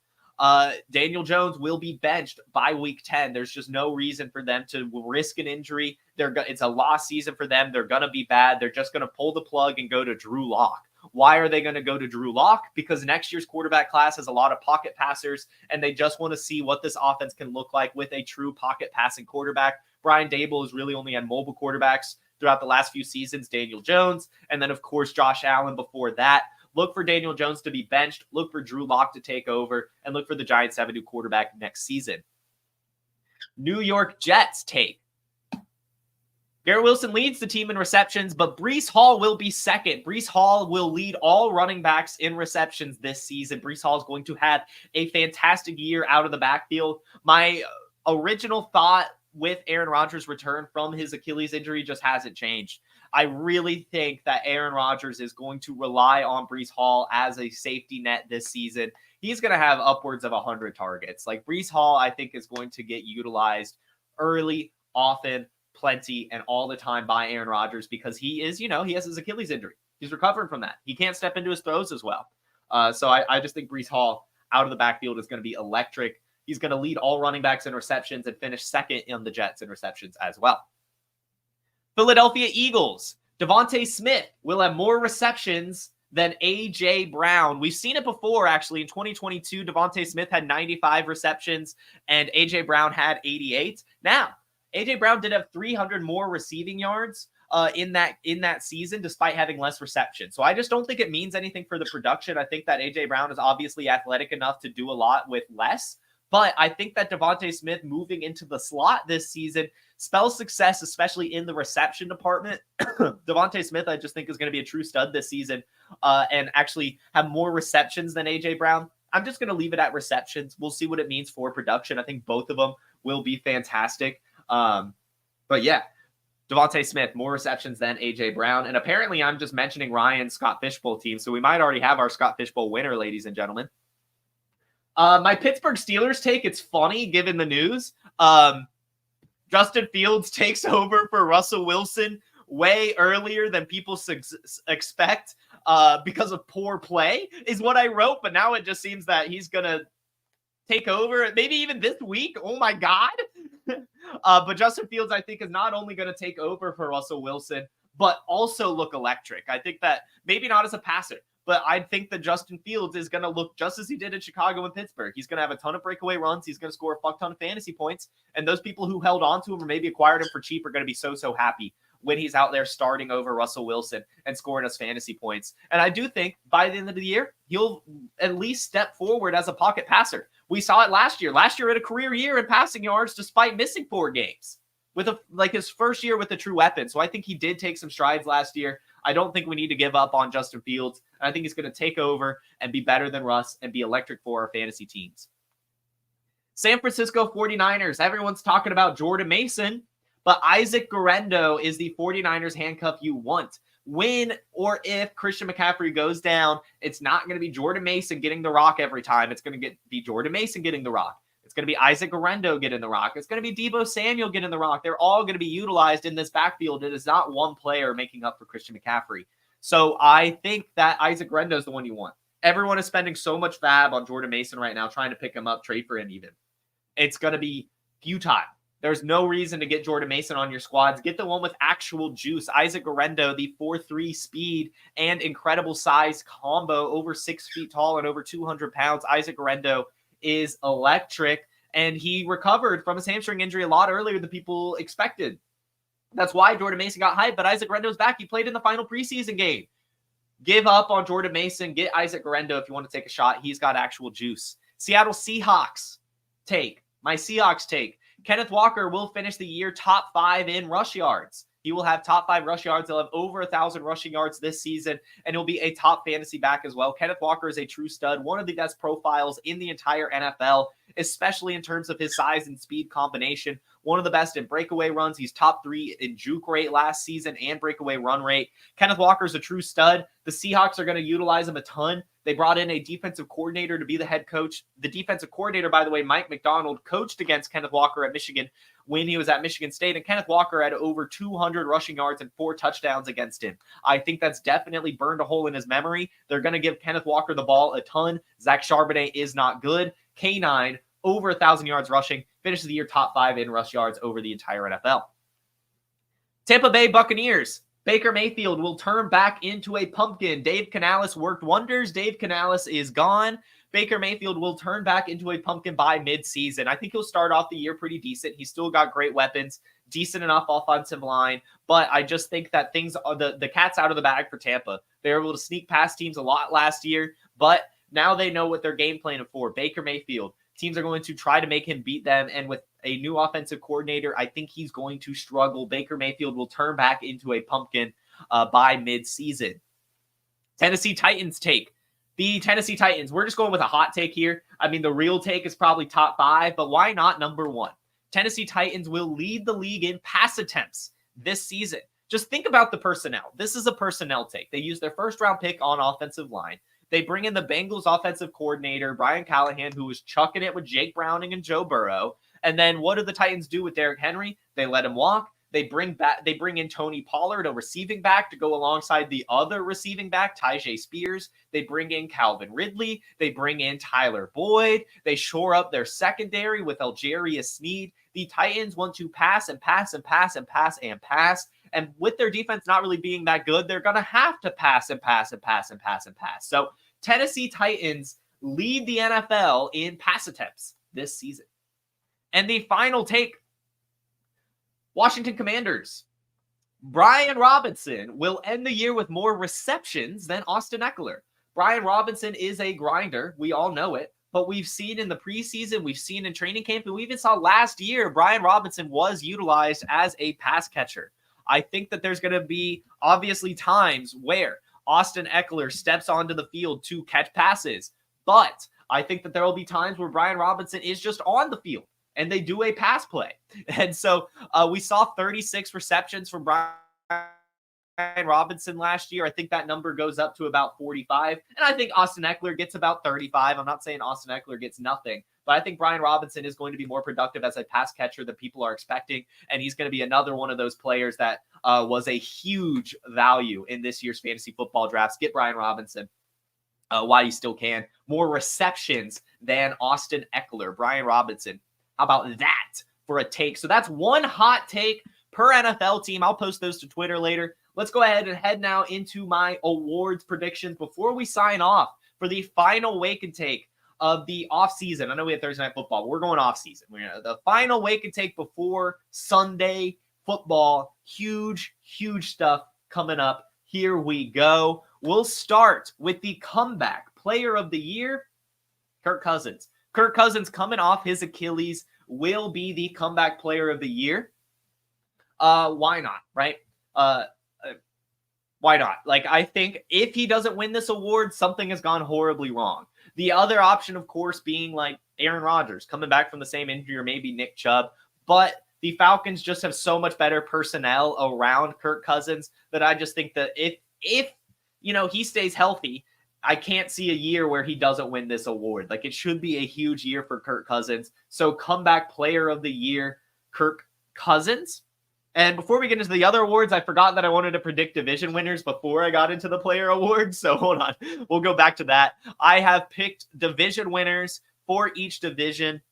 S1: Daniel Jones will be benched by week 10. There's just no reason for them to risk an injury. It's a lost season for them. They're going to be bad. They're just going to pull the plug and go to Drew Lock. Why are they going to go to Drew Lock? Because next year's quarterback class has a lot of pocket passers, and they just want to see what this offense can look like with a true pocket passing quarterback. Brian Dable has really only had mobile quarterbacks throughout the last few seasons, Daniel Jones, and then, of course, Josh Allen before that. Look for Daniel Jones to be benched, look for Drew Lock to take over, and look for the Giants to have a new quarterback next season. New York Jets take. Garrett Wilson leads the team in receptions, but Breece Hall will be second. Breece Hall will lead all running backs in receptions this season. Breece Hall is going to have a fantastic year out of the backfield. My original thought with Aaron Rodgers' return from his Achilles injury just hasn't changed. I really think that Aaron Rodgers is going to rely on Breece Hall as a safety net this season. He's going to have upwards of 100 targets. Like, Breece Hall, I think, is going to get utilized early, often, plenty, and all the time by Aaron Rodgers because he is, he has his Achilles injury. He's recovering from that. He can't step into his throws as well. So I just think Breece Hall out of the backfield is going to be electric. He's going to lead all running backs in receptions and finish second in the Jets in receptions as well. Philadelphia Eagles. Devontae Smith will have more receptions than A.J. Brown. We've seen it before, actually. In 2022, Devontae Smith had 95 receptions and A.J. Brown had 88. Now, A.J. Brown did have 300 more receiving yards in that season, despite having less reception. So I just don't think it means anything for the production. I think that A.J. Brown is obviously athletic enough to do a lot with less. But I think that Devontae Smith moving into the slot this season spells success, especially in the reception department. Devontae Smith, I just think, is going to be a true stud this season and actually have more receptions than A.J. Brown. I'm just going to leave it at receptions. We'll see what it means for production. I think both of them will be fantastic. But yeah, Devontae Smith, more receptions than A.J. Brown. And apparently I'm just mentioning Ryan's Scott Fishbowl team, so we might already have our Scott Fishbowl winner, ladies and gentlemen. My Pittsburgh Steelers take, it's funny given the news. Justin Fields takes over for Russell Wilson way earlier than people expect because of poor play is what I wrote. But now it just seems that he's going to take over maybe even this week. Oh my God. But Justin Fields, I think, is not only going to take over for Russell Wilson, but also look electric. I think that maybe not as a passer, but I think that Justin Fields is going to look just as he did in Chicago and Pittsburgh. He's going to have a ton of breakaway runs. He's going to score a fuck ton of fantasy points. And those people who held on to him or maybe acquired him for cheap are going to be so happy when he's out there starting over Russell Wilson and scoring us fantasy points. And I do think by the end of the year, he'll at least step forward as a pocket passer. We saw it last year. Last year had a career year in passing yards despite missing 4 games with his first year with a true weapon. So I think he did take some strides last year. I don't think we need to give up on Justin Fields. I think he's going to take over and be better than Russ and be electric for our fantasy teams. San Francisco 49ers. Everyone's talking about Jordan Mason, but Isaac Guerendo is the 49ers handcuff you want. When or if Christian McCaffrey goes down, it's not going to be Jordan Mason getting the rock every time. It's going to be Jordan Mason getting the rock. It's going to be Isaac Guerendo getting the rock. It's going to be Deebo Samuel getting the rock. They're all going to be utilized in this backfield. It is not one player making up for Christian McCaffrey. So I think that Isaac Guerendo is the one you want. Everyone is spending so much fab on Jordan Mason right now, trying to pick him up, trade for him even. It's going to be futile. There's no reason to get Jordan Mason on your squads. Get the one with actual juice. Isaac Guerendo, the 4.3 speed and incredible size combo, over 6 feet tall and over 200 pounds. Isaac Guerendo is electric, and he recovered from his hamstring injury a lot earlier than people expected. That's why Jordan Mason got hyped, but Isaac Guerendo's back. He played in the final preseason game. Give up on Jordan Mason. Get Isaac Guerendo if you want to take a shot. He's got actual juice. Seattle Seahawks take. My Seahawks take. Kenneth Walker will finish the year top 5 in rush yards. He will have top 5 rush yards. He'll have over 1,000 rushing yards this season, and he'll be a top fantasy back as well. Kenneth Walker is a true stud, one of the best profiles in the entire NFL, especially in terms of his size and speed combination. One of the best in breakaway runs. He's top 3 in juke rate last season and breakaway run rate. Kenneth Walker is a true stud. The Seahawks are going to utilize him a ton. They brought in a defensive coordinator to be the head coach. The defensive coordinator, by the way, Mike McDonald, coached against Kenneth Walker at Michigan when he was at Michigan State, and Kenneth Walker had over 200 rushing yards and 4 touchdowns against him. I think that's definitely burned a hole in his memory. They're going to give Kenneth Walker the ball a ton. Zach Charbonnet is not good. K9, over 1,000 yards rushing, finishes the year top 5 in rush yards over the entire NFL. Tampa Bay Buccaneers. Baker Mayfield will turn back into a pumpkin. Dave Canales worked wonders. Dave Canales is gone. Baker Mayfield will turn back into a pumpkin by midseason. I think he'll start off the year pretty decent. He's still got great weapons, decent enough offensive line, but I just think that things are the cat's out of the bag for Tampa. They were able to sneak past teams a lot last year, but now they know what they're game planning for. Baker Mayfield. Teams are going to try to make him beat them, and with a new offensive coordinator, I think he's going to struggle. Baker Mayfield will turn back into a pumpkin by midseason. Tennessee Titans take. The Tennessee Titans, we're just going with a hot take here. I mean, the real take is probably top 5, but why not number 1? Tennessee Titans will lead the league in pass attempts this season. Just think about the personnel. This is a personnel take. They use their first-round pick on offensive line. They bring in the Bengals offensive coordinator, Brian Callahan, who was chucking it with Jake Browning and Joe Burrow. And then what do the Titans do with Derrick Henry? They let him walk. They bring in Tony Pollard, a receiving back, to go alongside the other receiving back, Tyjae Spears. They bring in Calvin Ridley. They bring in Tyler Boyd. They shore up their secondary with Algerius Sneed. The Titans want to pass and pass and pass and pass and pass. And with their defense not really being that good, they're going to have to pass and pass and pass and pass and pass. So Tennessee Titans lead the NFL in pass attempts this season. And the final take, Washington Commanders. Brian Robinson will end the year with more receptions than Austin Eckler. Brian Robinson is a grinder. We all know it. But we've seen in the preseason, we've seen in training camp, and we even saw last year, Brian Robinson was utilized as a pass catcher. I think that there's going to be obviously times where Austin Eckler steps onto the field to catch passes. But I think that there will be times where Brian Robinson is just on the field and they do a pass play. And so we saw 36 receptions from Brian Robinson last year. I think that number goes up to about 45. And I think Austin Eckler gets about 35. I'm not saying Austin Eckler gets nothing, but I think Brian Robinson is going to be more productive as a pass catcher than people are expecting. And he's going to be another one of those players that was a huge value in this year's fantasy football drafts. Get Brian Robinson while you still can. More receptions than Austin Eckler. Brian Robinson. How about that for a take? So that's one hot take per NFL team. I'll post those to Twitter later. Let's go ahead and head now into my awards predictions before we sign off for the final wake and take of the offseason. I know we have Thursday Night Football, but we're going offseason. The final wake and take before Sunday football huge stuff coming up. Here we go. We'll start with the comeback player of the year, Kirk Cousins. Kirk Cousins, coming off his Achilles, will be the comeback player of the year. Why not, right? Why not? Like, I think if he doesn't win this award, something has gone horribly wrong. The other option, of course, being like Aaron Rodgers coming back from the same injury, or maybe Nick Chubb. But the Falcons just have so much better personnel around Kirk Cousins that I just think that if he stays healthy, I can't see a year where he doesn't win this award. Like, it should be a huge year for Kirk Cousins. So comeback player of the year, Kirk Cousins. And before we get into the other awards, I forgot that I wanted to predict division winners before I got into the player awards. So hold on. We'll go back to that. I have picked division winners for each division.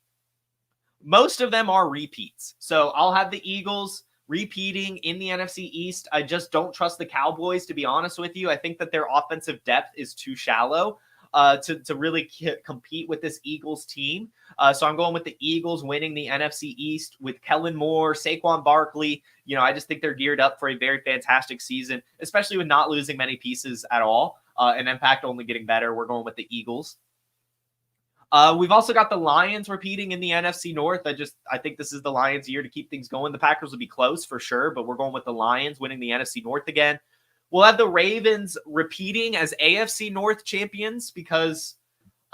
S1: Most of them are repeats. So I'll have the Eagles repeating in the NFC East. I just don't trust the Cowboys, to be honest with you. I think that their offensive depth is too shallow to really compete with this Eagles team. So I'm going with the Eagles winning the NFC East with Kellen Moore, Saquon Barkley. I just think they're geared up for a very fantastic season, especially with not losing many pieces at all. And in fact, only getting better. We're going with the Eagles. We've also got the Lions repeating in the NFC North. I think this is the Lions' year to keep things going. The Packers will be close for sure, but we're going with the Lions winning the NFC North again. We'll have the Ravens repeating as AFC North champions because,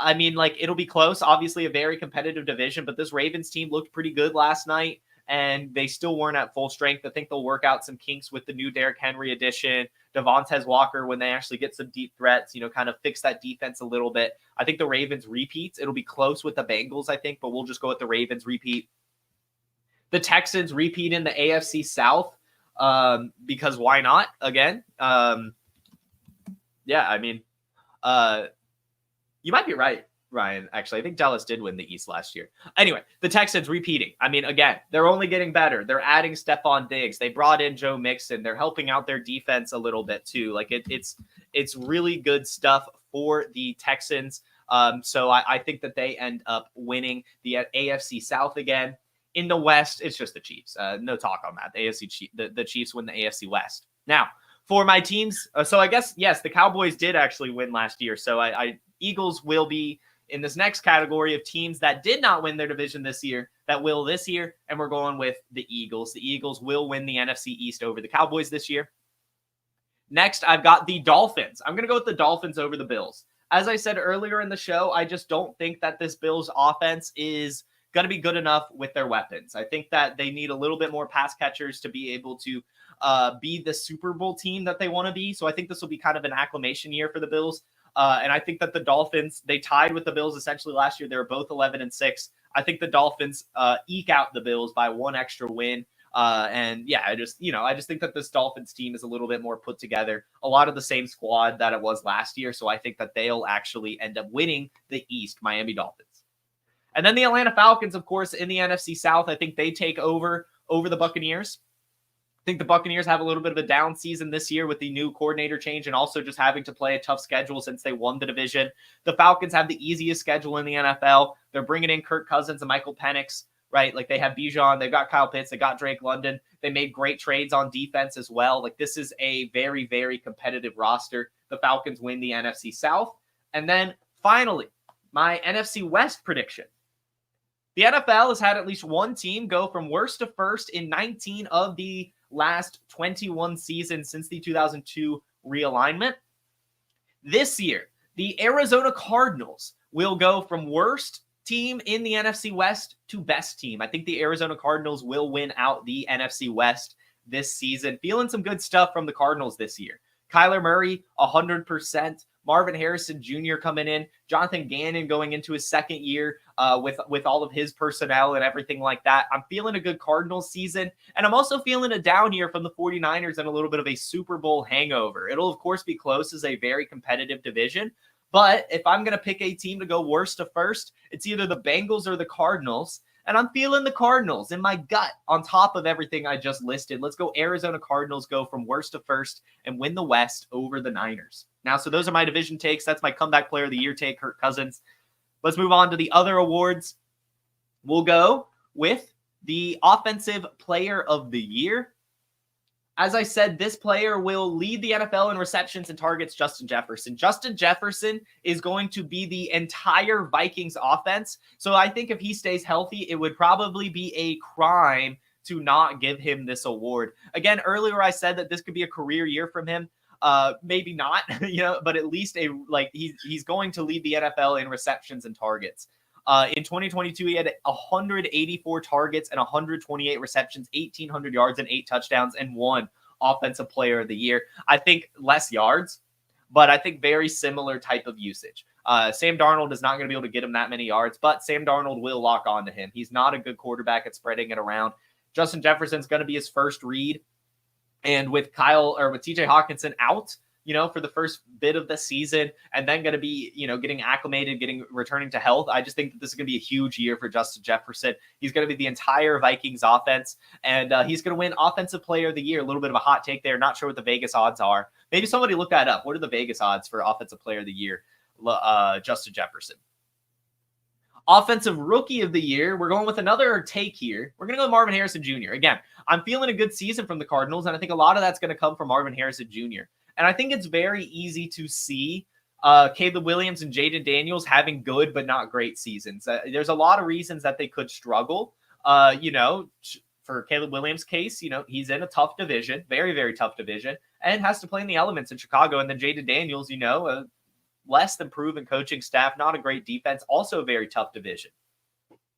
S1: it'll be close. Obviously, a very competitive division, but this Ravens team looked pretty good last night, and they still weren't at full strength. I think they'll work out some kinks with the new Derrick Henry addition, Devontae Walker, when they actually get some deep threats, kind of fix that defense a little bit. I think the Ravens repeats. It'll be close with the Bengals, I think, but we'll just go with the Ravens repeat. The Texans repeat in the AFC South. Because why not? Again, you might be right, Ryan. Actually, I think Dallas did win the East last year. Anyway, the Texans repeating. Again, they're only getting better. They're adding Stephon Diggs. They brought in Joe Mixon. They're helping out their defense a little bit too. Like it's really good stuff for the Texans. So I think that they end up winning the AFC South again. In the West, it's just the Chiefs. No talk on that. The Chiefs win the AFC West. Now, for my teams, so I guess, yes, the Cowboys did actually win last year. So Eagles will be in this next category of teams that did not win their division this year, that will this year, and we're going with the Eagles. The Eagles will win the NFC East over the Cowboys this year. Next, I've got the Dolphins. I'm going to go with the Dolphins over the Bills. As I said earlier in the show, I just don't think that this Bills offense is going to be good enough with their weapons. I think that they need a little bit more pass catchers to be able to be the Super Bowl team that they want to be. So I think this will be kind of an acclimation year for the Bills. And I think that the Dolphins, they tied with the Bills essentially last year. They were both 11-6. I think the Dolphins eke out the Bills by one extra win. I just think that this Dolphins team is a little bit more put together. A lot of the same squad that it was last year. So I think that they'll actually end up winning the East, Miami Dolphins. And then the Atlanta Falcons, of course, in the NFC South, I think they take over the Buccaneers. I think the Buccaneers have a little bit of a down season this year with the new coordinator change and also just having to play a tough schedule since they won the division. The Falcons have the easiest schedule in the NFL. They're bringing in Kirk Cousins and Michael Penix, right? Like, they have Bijan, they've got Kyle Pitts, they got Drake London. They made great trades on defense as well. Like, this is a very, very competitive roster. The Falcons win the NFC South. And then finally, my NFC West prediction. The NFL has had at least one team go from worst to first in 19 of the last 21 seasons since the 2002 realignment. This year, the Arizona Cardinals will go from worst team in the NFC West to best team. I think the Arizona Cardinals will win out the NFC West this season. Feeling some good stuff from the Cardinals this year. Kyler Murray, 100%. Marvin Harrison Jr. coming in, Jonathan Gannon going into his second year with all of his personnel and everything like that. I'm feeling a good Cardinals season, and I'm also feeling a down year from the 49ers and a little bit of a Super Bowl hangover. It'll, of course, be close as a very competitive division, but if I'm going to pick a team to go worst to first, it's either the Bengals or the Cardinals, and I'm feeling the Cardinals in my gut on top of everything I just listed. Let's go Arizona Cardinals, go from worst to first and win the West over the Niners. Now, so those are my division takes. That's my comeback player of the year take, Kirk Cousins. Let's move on to the other awards. We'll go with the offensive player of the year. As I said, this player will lead the NFL in receptions and targets, Justin Jefferson. Justin Jefferson is going to be the entire Vikings offense. So I think if he stays healthy, it would probably be a crime to not give him this award. Again, earlier I said that this could be a career year from him. Maybe not, but at least he's going to lead the NFL in receptions and targets. In 2022, he had 184 targets and 128 receptions, 1,800 yards and 8 touchdowns, and 1 Offensive Player of the Year. I think less yards, but I think very similar type of usage. Sam Darnold is not going to be able to get him that many yards, but Sam Darnold will lock on to him. He's not a good quarterback at spreading it around. Justin Jefferson's going to be his first read. And with TJ Hawkinson out, for the first bit of the season, and then going to be, getting acclimated, returning to health. I just think that this is going to be a huge year for Justin Jefferson. He's going to be the entire Vikings offense, and he's going to win Offensive Player of the Year. A little bit of a hot take there. Not sure what the Vegas odds are. Maybe somebody look that up. What are the Vegas odds for Offensive Player of the Year? Justin Jefferson. Offensive Rookie of the Year, we're going with another take here. We're going to go with Marvin Harrison Jr. Again, I'm feeling a good season from the Cardinals, and I think a lot of that's going to come from Marvin Harrison Jr. And I think it's very easy to see Caleb Williams and Jaden Daniels having good but not great seasons. There's a lot of reasons that they could struggle. For Caleb Williams' case, he's in a tough division, very, very tough division, and has to play in the elements in Chicago. And then Jaden Daniels, less than proven coaching staff, not a great defense, also a very tough division.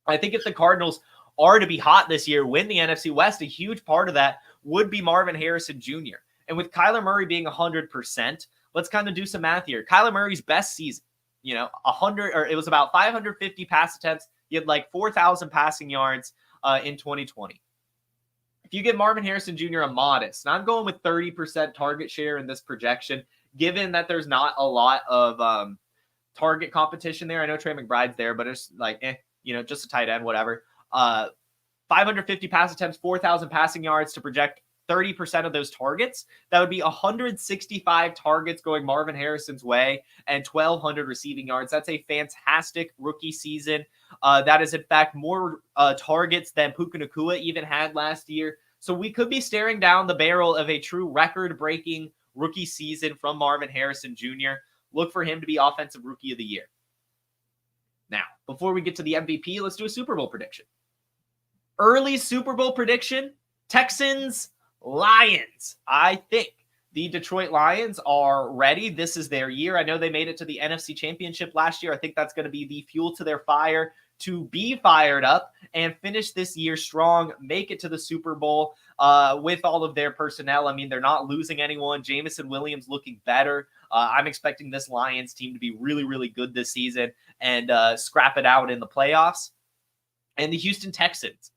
S1: I think if the Cardinals are to be hot this year, win the NFC West, a huge part of that would be Marvin Harrison Jr. And with Kyler Murray being 100%, let's kind of do some math here. Kyler Murray's best season, it was about 550 pass attempts. He had like 4,000 passing yards in 2020. If you give Marvin Harrison Jr. a modest, and I'm going with 30% target share in this projection, given that there's not a lot of target competition there. I know Trey McBride's there, but it's like, just a tight end, whatever. 550 pass attempts, 4,000 passing yards to project 30% of those targets. That would be 165 targets going Marvin Harrison's way and 1,200 receiving yards. That's a fantastic rookie season. That is, in fact, more targets than Puka Nacua even had last year. So we could be staring down the barrel of a true record-breaking rookie season from Marvin Harrison Jr. Look for him to be Offensive Rookie of the Year. Now, before we get to the MVP, let's do a Super Bowl prediction. Early Super Bowl prediction, Texans, Lions. I think the Detroit Lions are ready. This is their year. I know they made it to the NFC Championship last year. I think that's going to be the fuel to their fire to be fired up and finish this year strong, make it to the Super Bowl with all of their personnel. I mean, they're not losing anyone. Jameson Williams looking better. I'm expecting this Lions team to be really, really good this season and scrap it out in the playoffs. And the Houston Texans.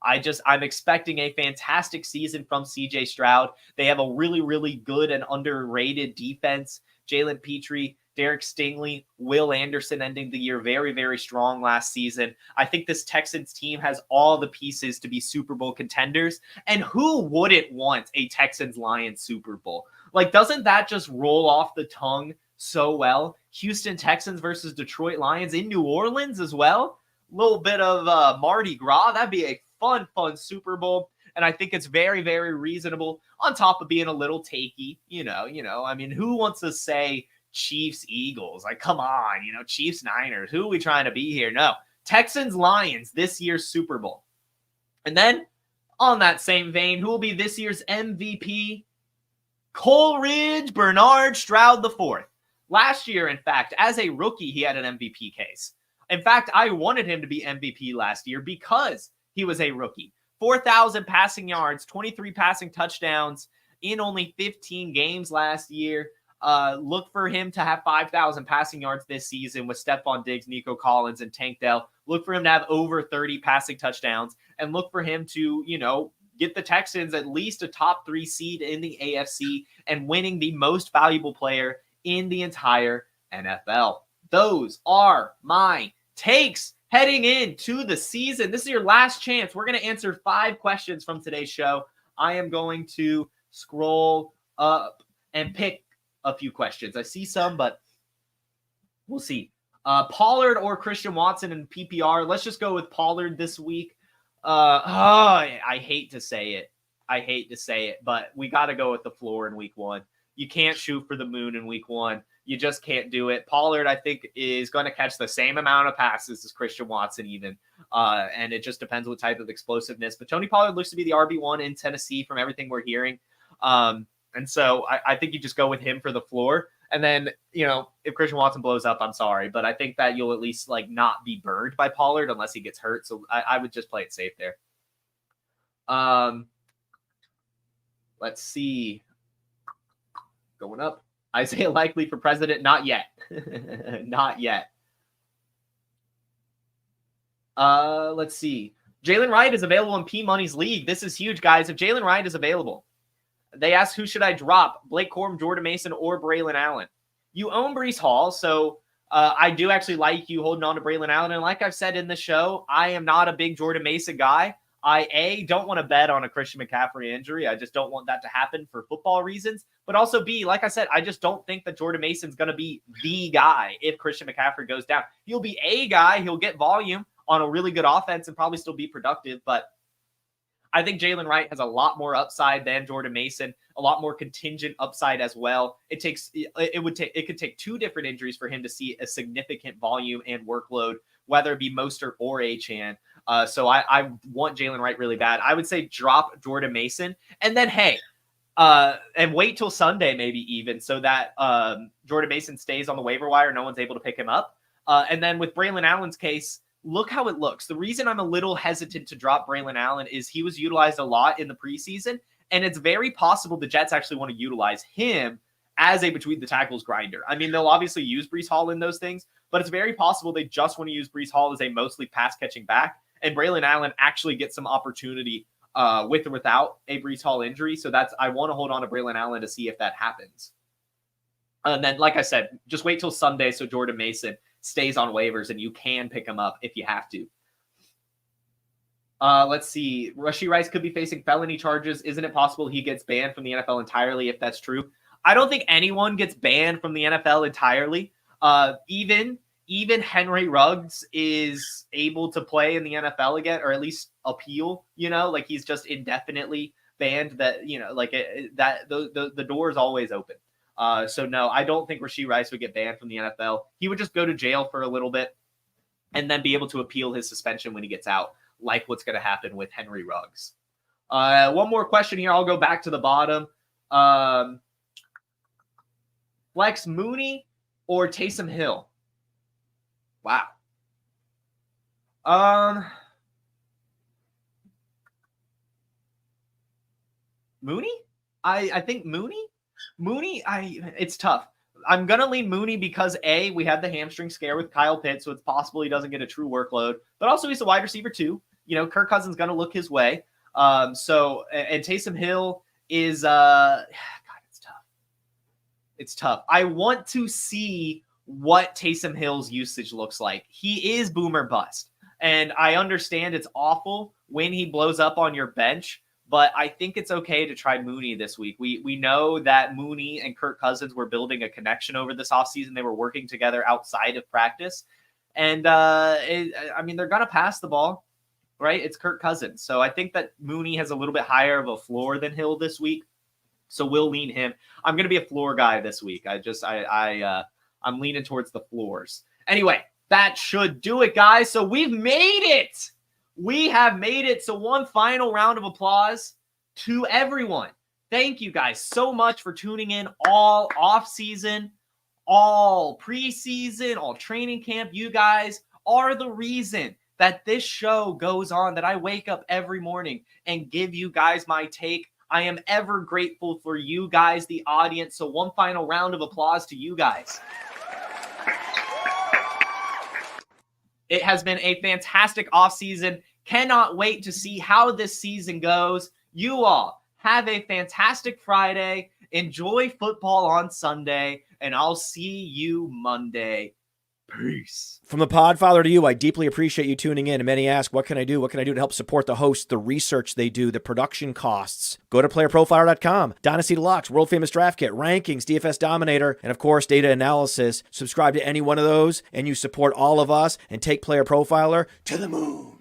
S1: I'm expecting a fantastic season from CJ Stroud. They have a really, really good and underrated defense. Jalen Petrie, Derek Stingley, Will Anderson ending the year very, very strong last season. I think this Texans team has all the pieces to be Super Bowl contenders. And who wouldn't want a Texans-Lions Super Bowl? Like, doesn't that just roll off the tongue so well? Houston Texans versus Detroit Lions in New Orleans as well. A little bit of Mardi Gras. That'd be a fun Super Bowl. And I think it's very, very reasonable on top of being a little takey. I mean, who wants to say Chiefs, Eagles? Like, come on, Chiefs, Niners. Who are we trying to be here? No. Texans, Lions, this year's Super Bowl. And then on that same vein, who will be this year's MVP? Coleridge Bernard Stroud IV. Last year, in fact, as a rookie, he had an MVP case. In fact, I wanted him to be MVP last year because he was a rookie. 4,000 passing yards, 23 passing touchdowns in only 15 games last year. Look for him to have 5,000 passing yards this season with Stephon Diggs, Nico Collins, and Tank Dell. Look for him to have over 30 passing touchdowns, and look for him to, get the Texans at least a top 3 seed in the AFC and winning the most valuable player in the entire NFL. Those are my takes heading into the season. This is your last chance. We're going to answer 5 questions from today's show. I am going to scroll up and pick a few questions. I see some, but we'll see. Pollard or Christian Watson in PPR. Let's just go with Pollard this week. I hate to say it. I hate to say it, but we got to go with the floor in week 1. You can't shoot for the moon in week 1. You just can't do it. Pollard, I think, is going to catch the same amount of passes as Christian Watson even. And it just depends what type of explosiveness. But Tony Pollard looks to be the RB1 in Tennessee from everything we're hearing. And so I think you just go with him for the floor. And then, if Christian Watson blows up, I'm sorry. But I think that you'll at least not be burned by Pollard unless he gets hurt. So I would just play it safe there. Let's see. Going up. Isaiah Likely for president? Not yet. Not yet. Let's see. Jalen Wright is available in P Money's league. This is huge, guys. If Jalen Wright is available, they ask who should I drop? Blake Corum, Jordan Mason, or Braylon Allen? You own Breece Hall, so I do actually like you holding on to Braylon Allen. And like I've said in the show, I am not a big Jordan Mason guy. I don't want to bet on a Christian McCaffrey injury. I just don't want that to happen for football reasons. But also B, like I said, I just don't think that Jordan Mason's going to be the guy if Christian McCaffrey goes down. He'll be a guy. He'll get volume on a really good offense and probably still be productive. But I think Jalen Wright has a lot more upside than Jordan Mason, a lot more contingent upside as well. It could take 2 different injuries for him to see a significant volume and workload, whether it be Mostert or Achane. So I want Jalen Wright really bad. I would say drop Jordan Mason and then, and wait till Sunday maybe even so that Jordan Mason stays on the waiver wire. No one's able to pick him up. And then with Braylon Allen's case, look how it looks. The reason I'm a little hesitant to drop Braylon Allen is he was utilized a lot in the preseason, and it's very possible the Jets actually want to utilize him as a between the tackles grinder. I mean, they'll obviously use Breece Hall in those things, but it's very possible they just want to use Breece Hall as a mostly pass-catching back, and Braylon Allen actually gets some opportunity with or without a Breece Hall injury. So I want to hold on to Braylon Allen to see if that happens. And then, like I said, just wait till Sunday so Jordan Mason stays on waivers and you can pick him up if you have to. Let's see. Rashee Rice could be facing felony charges. Isn't it possible he gets banned from the NFL entirely if that's true? I don't think anyone gets banned from the NFL entirely. Even Henry Ruggs is able to play in the NFL again, or at least appeal, he's just indefinitely banned that, the door is always open. So no, I don't think Rashee Rice would get banned from the NFL. He would just go to jail for a little bit and then be able to appeal his suspension when he gets out, like what's going to happen with Henry Ruggs. One more question here. I'll go back to the bottom. Flex Mooney or Taysom Hill? Wow. Mooney? I think Mooney? It's tough. I'm going to lean Mooney because A, we had the hamstring scare with Kyle Pitts, so it's possible he doesn't get a true workload, but also he's a wide receiver too. Kirk Cousins going to look his way. And Taysom Hill is, God, it's tough. It's tough. I want to see what Taysom Hill's usage looks like. He is boomer bust. And I understand it's awful when he blows up on your bench, but I think it's okay to try Mooney this week. We know that Mooney and Kirk Cousins were building a connection over this offseason. They were working together outside of practice. And, they're going to pass the ball, right? It's Kirk Cousins. So I think that Mooney has a little bit higher of a floor than Hill this week. So we'll lean him. I'm going to be a floor guy this week. I'm leaning towards the floors. Anyway, that should do it, guys. So we've made it. We have made it. So one final round of applause to everyone. Thank you guys so much for tuning in all off-season, all preseason, all training camp. You guys are the reason that this show goes on, that I wake up every morning and give you guys my take. I am ever grateful for you guys, the audience. So one final round of applause to you guys. It has been a fantastic offseason. Cannot wait to see how this season goes. You all have a fantastic Friday. Enjoy football on Sunday, and I'll see you Monday. Peace.
S2: From the Podfather to you, I deeply appreciate you tuning in. And many ask, what can I do? What can I do to help support the hosts, the research they do, the production costs? Go to PlayerProfiler.com, Dynasty Deluxe, World Famous Draft Kit, Rankings, DFS Dominator, and of course, Data Analysis. Subscribe to any one of those, and you support all of us and take Player Profiler to the moon.